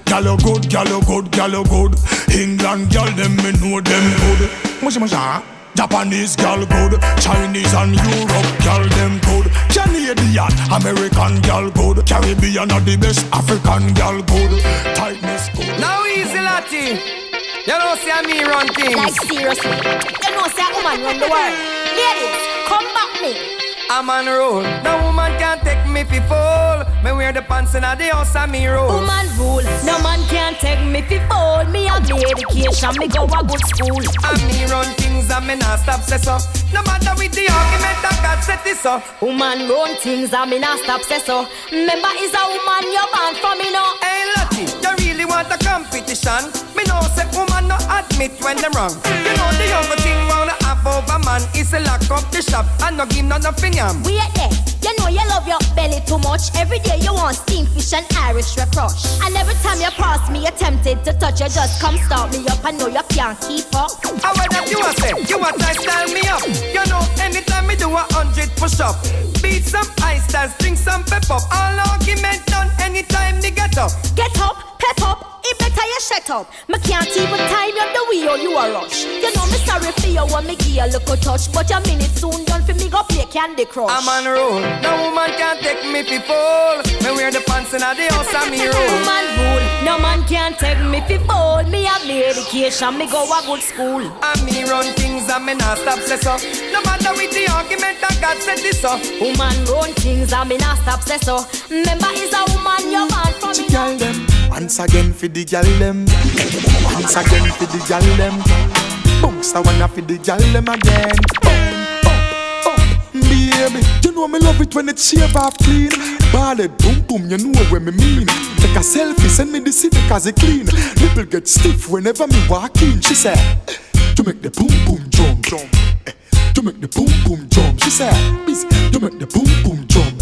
Girl you good, girl you good, girl you good. England girl them me know them good. Musha Japanese girl good, Chinese and Europe girl them good. Canadian, American girl good. Caribbean are the best, African girl good. Tightness good. Now easy Lati. You know see me run things. Like seriously, you know say a woman run the world. Ladies, come back me. I'm on roll. No woman can take me fi fall. Me wear the pants in the house and me roll. Woman rule. No man can take me fi fall. Me have me education, me go a good school. And me run things and me not stop say so. No matter with the argument I got set this up. Woman run things and me not stop say so. Remember is a woman you born for me now. Hey Lottie, you really want a competition? Me know say woman no admit when them wrong. You know the younger thing wanna have over man is to lock up the shop and no give nothing. Wait there, you know you love your belly too much. Every day you want steam fish and Irish red crush. And every time you pass me, you're tempted to touch. You just come start me up, I know you can't keep up. I what that you a say, you a try style me up. You know, anytime me do 100 push-up. Beat some ice stars, drink some pep up. All argument done anytime me get up. Get up, pep up, it better you shut up. Me can't even time you the way you a rush. You know me sorry for you when me give you a little touch. But your minute soon done for me go play Candy Crush. I'm on roll, no woman can take me fi fall. Me wear the pants in the house and me roll. Woman rule, no man can take me fi fall. Me have me education, me go a good school. And me run things and me not stop say so. No matter with the argument I got set this up. Woman run things and me not stop say so. Remember is a woman you born for me now. Once again for the gal them. Once again for the gal them. Bounce I wanna for the gal them again. Baby, you know me love it when it shave off clean. Ballad, boom boom, you know what me mean. Take a selfie, send me the city cause it clean. Nipple get stiff whenever me walk in. She said, you make the boom boom jump. You make the boom boom jump. She said, you make the boom boom jump.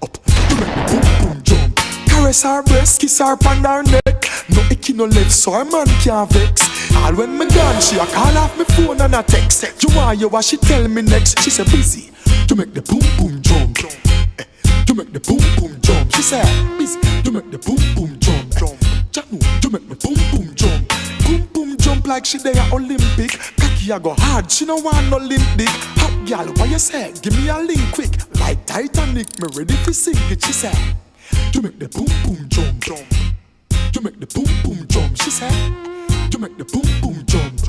Up, you make the boom boom jump. Caress her breast, kiss her pan her neck. No icky no left, so her man can't vex. All when me done, she a call off me phone and a text. You want you what she tell me next? She said busy. You make the boom boom jump. You make the boom boom jump. She said busy. You make the boom boom jump. Janu, you make the boom boom jump. Boom boom jump like she there Olympic. Cocky a go hard, she no want no limp dick. Hot girl, what you say? Give me a link quick. Like Titanic, me ready to sink it. She said. You make the boom boom jump. You make the boom boom jump. She said. You make the boom boom jump.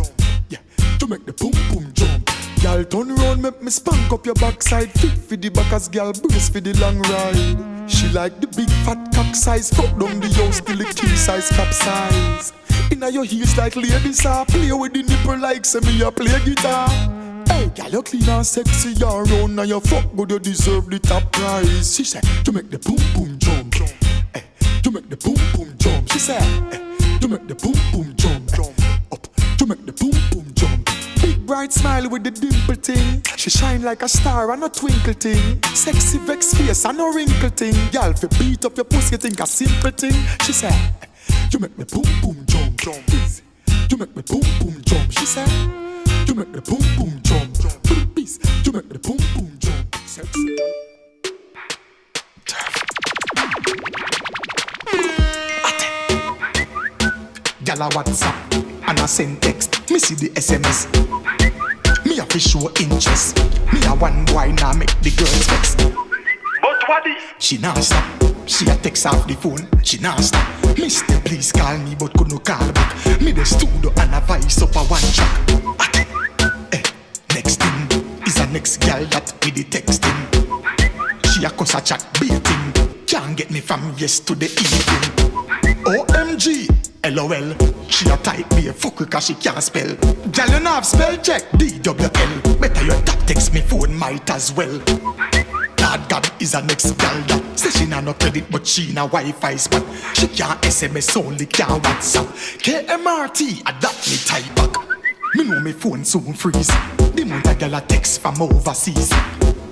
Yeah, you make the boom boom jump. Girl turn round, make me spank up your backside. Fit for the back as girl brace for the long ride. She like the big fat cock size. Fuck down the house till the king size capsize. Inna your heels like ladies are. Play with the nipple like say me a play guitar. Hey, girl, you clean and sexy and round and you fuck good, you deserve the top prize. She said, you make the boom boom jump. Hey, you make the boom boom jump. She said, hey, you make the boom boom jump. Up, you make the boom boom jump. Big bright smile with the dimple thing. She shine like a star and a twinkle thing. Sexy vex face and no wrinkle thing. Girl, if you beat up your pussy, you think a simple thing. She said, hey, you make me boom boom jump. Easy. You make me boom boom jump. She said. You make the boom boom jump. You make the boom boom jump. Sexy. Gyal a WhatsApp and I send text. Me see the SMS. Me a fi show interest. Me a one boy now make the girls vex. But what is? She nah stop. She a text off the phone. She nah stop. Mister, please call me, but could no call back. Me the studio and a voice up a one track. Next thing is a next girl that with the texting. She a cuss a chat baiting. Can't get me from yes to the evening. OMG, LOL. She a type me a fuck cause she can't spell. Girl you know have spell check DWL. Better your tap text me phone might as well. God is a next girl that say she nah no credit but she na Wi-Fi spot. She can't SMS only can't WhatsApp. KMRT adapt me type back. Me know me phone soon freeze. The month a girl a text from overseas.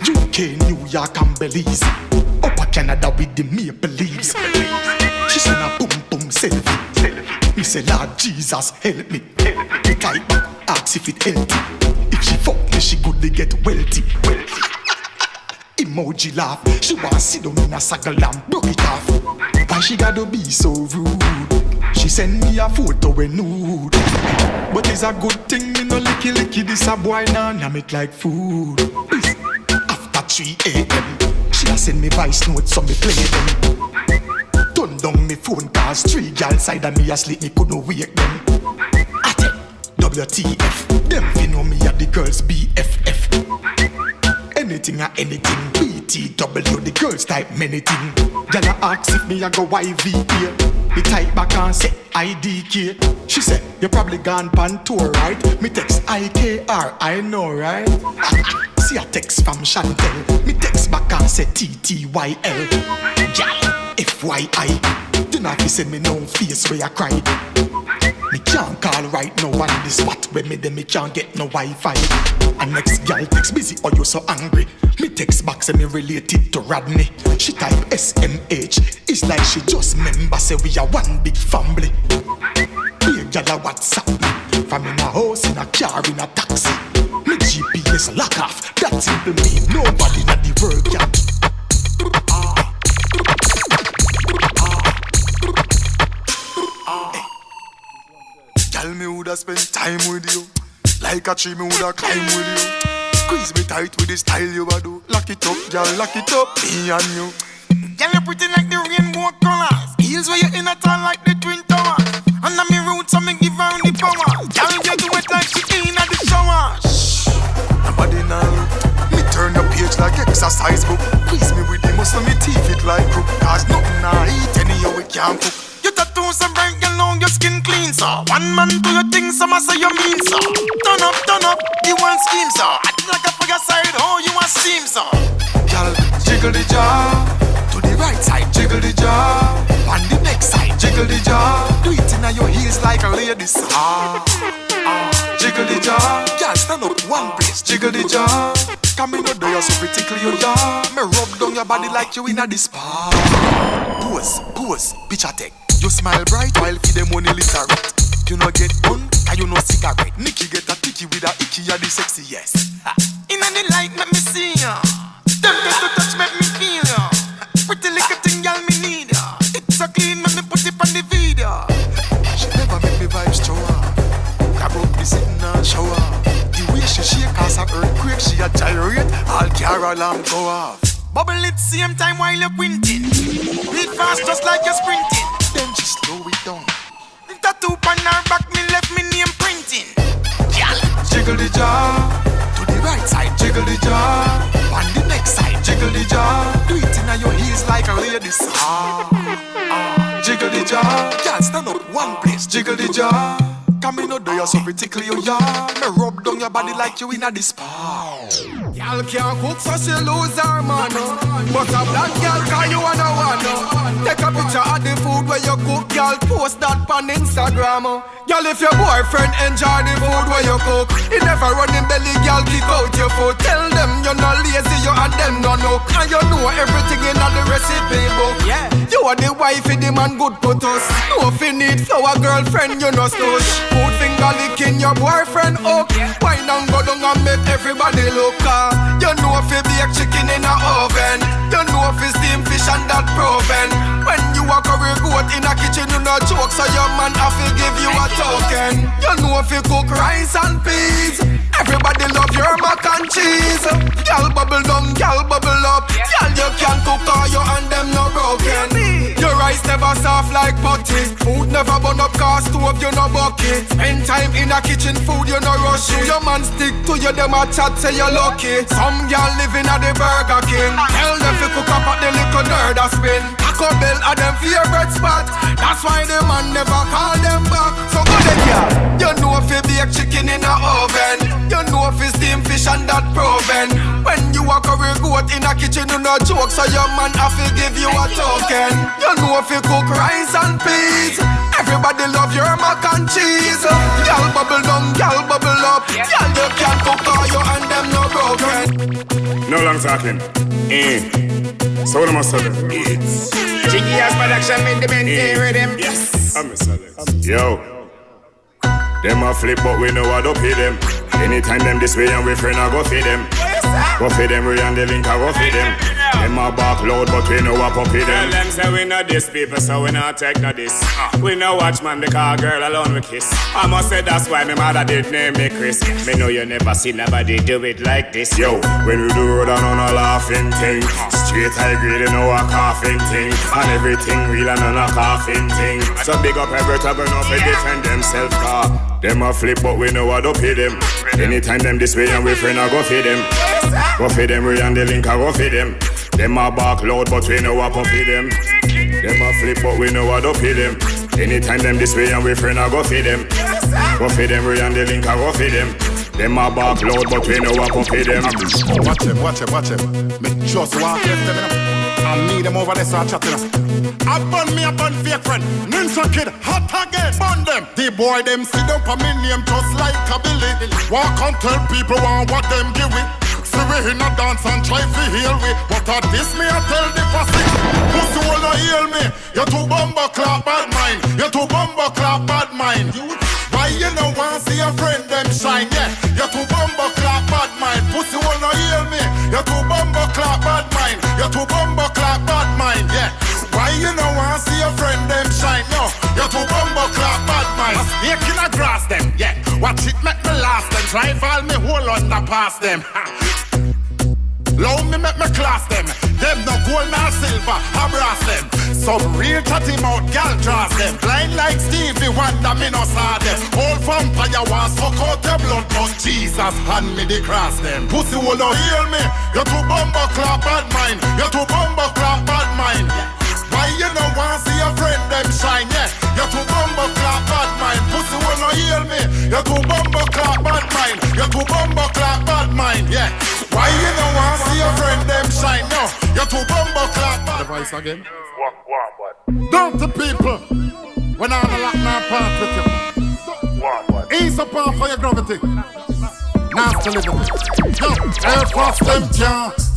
UK, New York and Belize. Upper Canada with the maple leaves. She send a boom boom selfie. Me say Lord Jesus help me. Me type back ask if it healthy. If she fuck me she goodly get wealthy. Emoji laugh. She want sit down in a circle and broke it off. Why she gotta be so rude? She send me a photo when nude. But it's a good thing me no licky this a boy now nah it like food. After 3 a.m. she a send me voice notes so me play them. Turn down me phone cause 3 girls side of me asleep me couldn't wake them. WTF. Them fi know me a the girls BFF. Anything or anything, BTW, the girls type many thing. Girl a ask if me a go YVA. Me type back and say IDK. She said, you probably gone pan tour, right? Me text IKR, I know, right? See a text from Chantel. Me text back and say TTYL. Girl, FYI. Do not be send me no face where you cry. Me can't call right now on the spot where me then me can't get no Wi-Fi. And next girl text busy or you so angry. Me text back say me related to Rodney. She type SMH. It's like she just member say we are one big family. Be a girl a WhatsApp me. From in a house, in a car, in a taxi. Me GPS lock off. That simple mean nobody in the world can. Tell me woulda spend time with you. Like a tree me woulda climb with you. Squeeze me tight with the style you a do. Lock it up, girl, lock it up, me and you. Girl, you pretty like the rainbow colors. Heels where you in a town like the Twin Towers. And on me roots so me give her the power. Girl, you do it like she in at the shower. Shh, nobody now look. Me turn the page like exercise book. Squeeze me with the muscle, me teeth it like crook. Cause nothing I eat anyhow we can't cook. You tattoo some bright, you know your skin clean, so one man do your thing, some say you mean, so turn up, you want scheme, so act like a figure side, oh, you want steam, so girl, jiggle the jaw, to the right side, jiggle the jaw, on the next side, jiggle the jaw, do it in your heels like a lady, so jiggle the jaw, girl, stand up one place, jiggle the jaw, come in the door, so pretty clear your jaw, me rub down your body like you in a spa, pose, picture take. You smile bright while feed them money literate. You no get bun, and you no cigarette. Nikki get a ticky with a icky, you're the sexiest. Inna the light, let me see ya. Tempted to touch, make me feel ya. Pretty little thing, y'all me need ya. It's so clean, let me put it on the video. She never make me vibes show her. I broke me sitting and show her. The way she shake as a earthquake, she a gyrate. All car alarm go off. Bubble it same time while you're quinting. Beat fast just like you're sprinting. Then she slow it down. The tattoo on her back, me left me name printing. Girl, jiggle the jaw. To the right side, jiggle the jaw. On the next side, jiggle the jaw. Do it in your heels like a lady. Jiggle the jaw. Girl, stand up one place, jiggle the jaw. Come in, no do you so pretty clear, yeah. Me rub down your body like you in a spa. Y'all can't cook so she lose her man. But a black girl call you wanna want. Take a picture of the food where you cook, y'all post that on Instagram. Y'all if your boyfriend enjoy the food where you cook, he never run in belly, y'all kick out your food. Tell them you're not lazy, you and them no look. And you know everything in the recipe book. Yeah, you are the wife, the man good put us. No if you need flower girlfriend, you no stush. Food finger licking your boyfriend up. Why don't go down and make everybody look? You know if you bake chicken in a oven, you know if you steam fish and that proven. When you a curry goat in a kitchen, you no joke, so your man have to give you a token. You know if you cook rice and peas, everybody love your mac and cheese. Y'all bubble down, y'all bubble up. Y'all you can cook all your and them no broken. Your rice never soft like putty. Food never burn up car stove, you no bucket. Spend time in a kitchen, food you no rush you. Your man stick to you, them a chat say you're lucky. Some y'all living at the Burger King. Tell them to cook up at the little nerd a spin. Taco Bell are them favorite spot. That's why the man never call them back. So go there, girl. You know if you bake chicken in a oven. You know if you steam fish and that proven. When you a curry goat in a kitchen, you no joke, so your man have to give you a token. You know if you cook rice and peas, everybody love your mac and cheese. Y'all bubble down, y'all bubble up. Y'all you can cook all you and them no broken. No long talking. So what am I saying? It's Jiggy has production with the Bentley rhythm. Yes, I'm a select. Yo, them a flip, but we know how to pay them. Anytime them this way and we friend I go feed them. Go feed them, we and the link I go feed them. Them a back load, but we know what puppy them. Tell them say we not this people, so we not take no this. We no watch man because girl alone we kiss. I must say that's why my mother did name me Chris. Me know you never see nobody do it like this. Yo, when we do road and on a laughing thing, straight high grade you know a coughing thing, and everything real and on a coughing thing. So big up every time we know to defend themselves car. Them a flip, but we know how to pay them. Anytime them this way and we friend I go feed them. Go feed them, we and the link I go feed them. Them a back loud, but we know what puppy them. Them a flip, but we know how to pay them. Anytime them this way and we friend I go feed them. Go feed them, we and the link I go feed them. Them a back loud, but we know what puppy them. Watch him, watch him, watch him. Me just walk left them enough. I meet them over there, start chatting us. I burn me, I burn fake friend. Ninja kid, hot again, burn them. The boy them sit up on me name just like a Billy. Walk and tell people what them give it. See we in a dance and try to heal we. But at this me I tell the fussy. Pussy wanna heal me. You too bumbo clap bad mind. You too bumbo clap bad mind. Why you no want see a friend them shine, yeah? You too bumbo clap bad mind. Pussy wanna heal me. You too bumbo clap bad mind. You too bumbo clap bad mind, yeah. Why you no want see a friend them shine, no? You too bumbo clap bad mind. A snake in a grass them, yeah. Watch it make me last them. Try fall me whole under past them. Low me make me class them. Them no gold nor silver, I brass them. Some real chatty mouth gal draws them. Blind like Stevie Wonder, me no saw them. Old vampire want suck out your blood, but Jesus hand me the cross them. Pussy will not heal me. You too bumbo clap bad mind. You too bumbo clap bad mind. Why you no want see a friend them shine, yeah? You too bumbo clap bad mind. Pussy will not heal me. You too bumbo clap bad mind. You too bumbo clap bad mind, yeah. Why you no want see a friend them shine, no? You too bumbo clap bad. The voice again. What? Dirty people. When I'm a lock now part with you. What? Ease up off for your gravity. Nasty living. Yo, Air Force them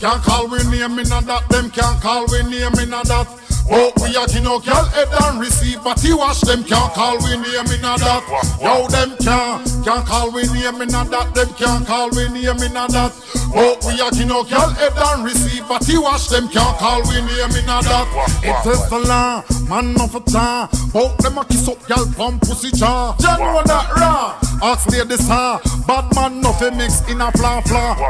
can't call we name in a that. Them can't call we name in a that. Oh, we are no girl head and receive, but he wash them can't call we name in a that. Yo, them can't call we name in a that. Them can't call we name in a that. Oh, we are no girl head and receive, but he wash them can't call we name in a that. It is the law, man of a time. Both them a kiss up girl from pussy jaw. John know that raw. Ask ladies ha, bad man nothing mix in a fla.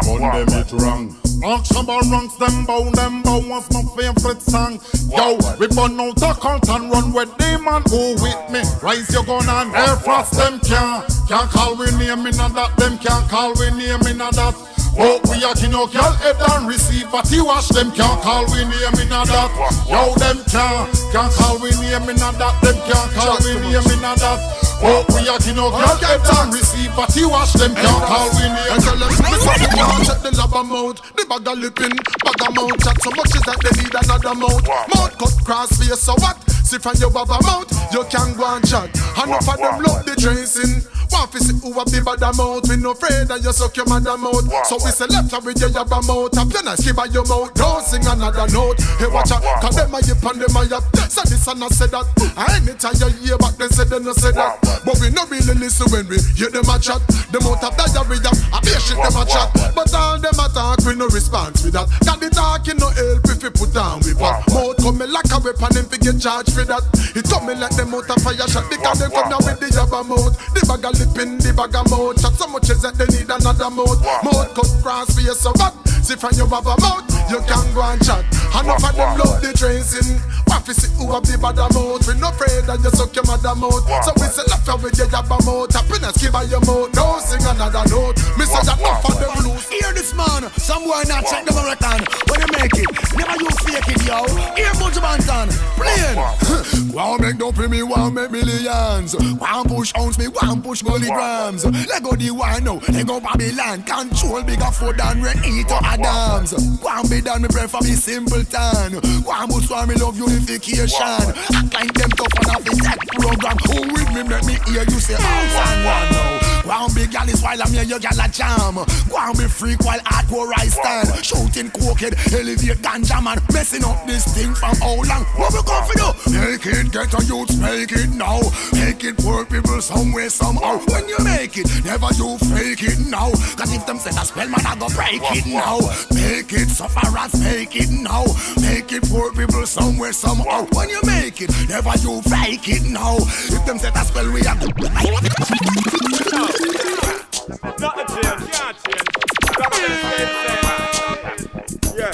On them it wrong. Action about wrongs, them bow was my favorite song. Yo, we burn out a cult and run with the man who with me. Rise your gun and Air Force them can't call we name in a that. Them can't call we name in a that. Oh, we are no girl head and receive, but he wash them can't call we name in a that. Yo, them can't call we name in a that. Them can't call we name in a that. Oh, we are no girl head and receive, but he wash them can't call we name. And tell them check the lava mouth, the bag of lipping, bag of mouth. Chat so much is that they need another mouth. Mouth cut cross face, so what? See from your baba mouth, you can go and chat. And enough of them love the tracing. One fi see who have the bad mouth. We no afraid that you suck your mother mouth. So we say left with your yabba mouth. Up your nice keep by your mouth. Don't sing another note. Hey watch out, cause them a yip and them a yap. So this and I say that. And anytime you hear back then say they no say that. But we no really listen when we hear them a chat. Them out of diarrhea, I be shit them a chat. But all them a talk we no response with that. Got the talking no help if we put down with what. Mouth come me like a weapon, them fi get charged for that. It come me like them out a fire shot because them come down with the jabber mouth. The bag of lip in the bag of mouth. Shot so much is that they need another mouth. Mouth cut cross for you so bad. See from your have a mouth, you can go and chat. Enough of them love the tracing. What fi see who have the bad mouth? We no afraid that you suck your mother mouth. So we say left out with your jabber mouth. Happiness give her your mouth. No sing another note. Me say that enough of them loose. Hear this man, some boy not check the marathon. When you make it, never you fake it, yo. Hear Bunch Banton, plain. Wow, make no pay me, wow, make millions. One push ounce me, one push milligrams. Let go the one now, let go Babylon. Control bigger food than Renito Adams. One be done, me pray for me simpleton. One boost for me love unification. Act like them tough on a tech program. Who with me make me hear you say house and one now. One big gal is while I'm here, you gal a jam. One be freak while hardcore I stand. Shooting cokehead, elevate ganja man. Messing up this thing from how long? What we come for do? Make it, get a youth, make it now. Make it poor people somewhere, somehow. When you make it, never you fake it now. Cause if them say a spell man, I go break it now. Make it, sufferers, make it now. Make it poor people somewhere, somehow. When you make it, never you fake it now. If them say a spell, we are not a change, can't change. Yeah.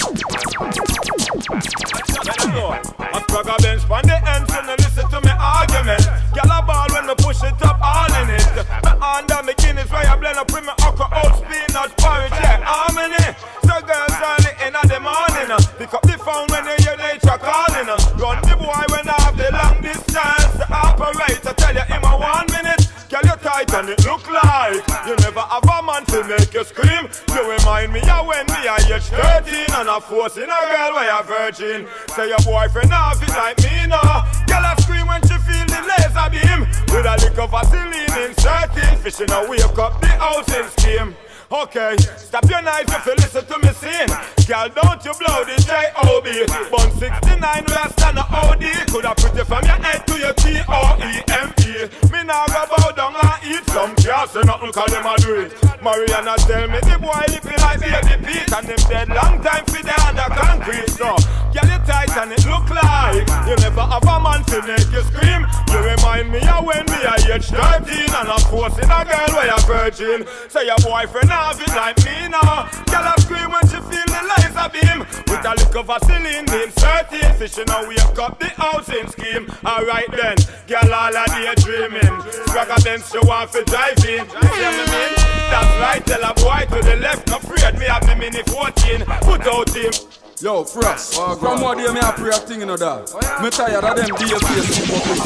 Let them go. I sprung a bench on the ends and they listen to me argument. Gyal a ball when me push it up, all in it. Me under me Guinness where I blend up with me okra, oat, spinach, porridge, yeah, harmony. So girls early in the morning, pick up the phone when they hear nature calling. Run the boy when I have the long distance. The operator tell you in my 1 minute. Girl, you tight and it look like you never have a man to make you scream. You remind me of when me I age 13 and I forcing a girl where you're virgin. Say your boyfriend have it like me now. Girl, I scream when she feel the laser beam. With a lick of Vaseline inserting. Fishing a wake up the housing scheme. Okay, stop your knife if you listen to me sing. Girl, don't you blow the J.O.B. Bun 69 we a stand a OD. Coulda pretty from your head to your T-O-E-M-E. Me now go bow down and eat some. Can't say nothing cause them a do it. Mariana tell me the boy lippy like baby Pete. And them dead long time for the under concrete. So, girl, you tight and it look like you never have a man to make you scream. You remind me of when me I age 13 and I'm forcing a girl where you're virgin. Say your boyfriend have it like me now. Girl, I scream when she feel the laser beam. With a lick of Vaseline, inserting. Fishing and wake up the housing scheme. Alright then, girl, all a day dreaming. Swagger Benz, she want to drive in. See what I mean? That's right, tell a boy to the left. No afraid me have the mini 14. Put out him. Yo, Frost, from what day me a pray a thing, you know that. Me tired of them DFS hypocrite.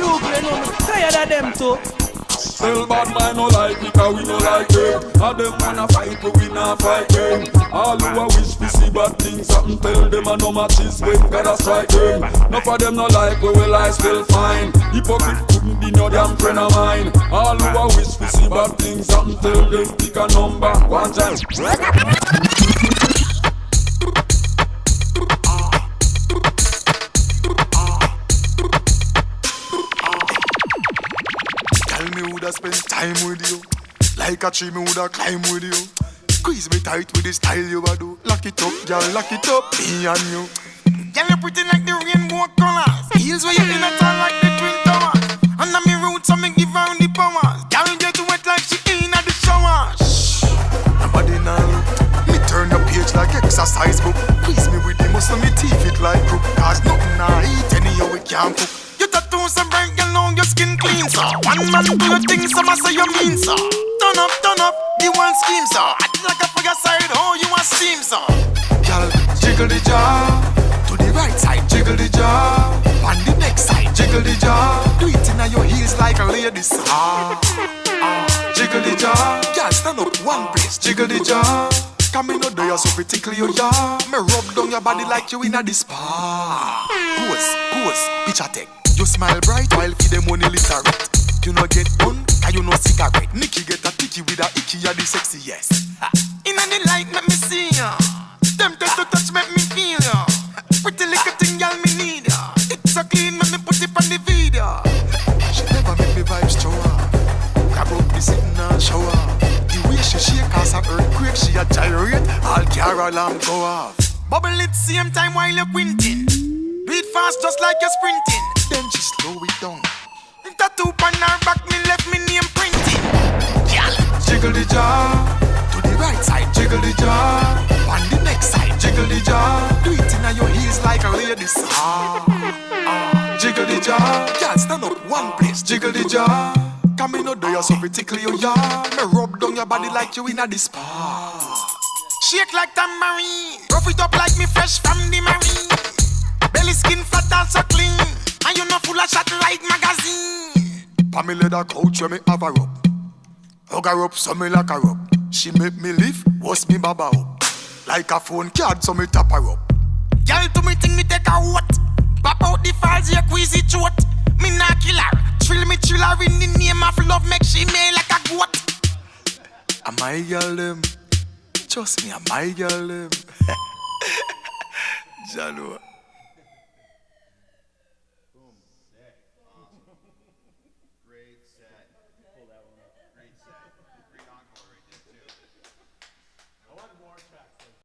You know, me tired of them too. Still bad mind no like me, cause we no like them. All them wanna fight, but we not fight them. All who a wish to see bad things happen, tell them a no matches when gotta strike them. None of them no like, but well I still fine. Hypocrite couldn't be no damn friend of mine. All who a wish to see bad things happen, tell them pick a number, one time. Spend time with you. Like a tree, me woulda climb with you. Squeeze me tight with the style you a do. Lock it up, girl, lock it up, me and you. Girl, you pretty like the rainbow colors. Heels where you in a turn like the twin towers. Under me roots, so me give her the powers. Girl, get wet like she in at the shower. Shh, nobody now look. Me turn the page like exercise book. Squeeze me with the muscle, me teeth it like crook. Cause nothing I eat, anyhow we can't cook. You tattoo so bright, girl, now your skin clean, so one man do your thing, some say you mean, so turn up, the one scheme, so act like a figure side, oh, you a steam, so girl, jiggle the jaw, to the right side, jiggle the jaw, on the next side, jiggle the jaw, do it in your heels like a lady, so jiggle the jaw, girl, stand up one place, jiggle the jaw. Come in there, so we tickle your jaw. Me rub down your body like you in a spa. Pose, picture take. You smile bright while feed them money literate. You no get one, cause you no cigarette. Nicky get a ticky with a icky, you're the sexiest. Inna the light, let me see ya. Tempted to touch, make me feel ya. Pretty little thing, y'all me need ya. It's so clean, let me put it on the video. She never make me vibes show her. Grab up me sitting and show her. The way she shake as a earthquake, she a gyrate. All car alarm go off. Bubble it same time while you're quinting. fast just like you're sprinting. Then she slow it down. Tattoo on her back, me left me name printing. Girl, jiggle the jaw. To the right side, jiggle the jaw. On the next side, jiggle the jaw. Do it in your heels like a lady. Jiggle the jaw. Girl, stand up one place, jiggle the jaw. Come in, no do you so tickle your yaw. Me rub down your body like you in a spa. Shake like tambourine. Rough it up like me fresh from the marine. Belly skin fat and so clean. And you know full of shot like magazine. Pamela the couch where me have her up. Hug her up so me like her up. She make me live, what's me baba up. Like a phone card so me tap her up. Girl to me think me take a what. Pop out the files you queasy throat. Me nah kill her. Trill me chill her in the name of love. Make she nail like a goat. Am I girl them? Trust me, am I girl them? Jalo.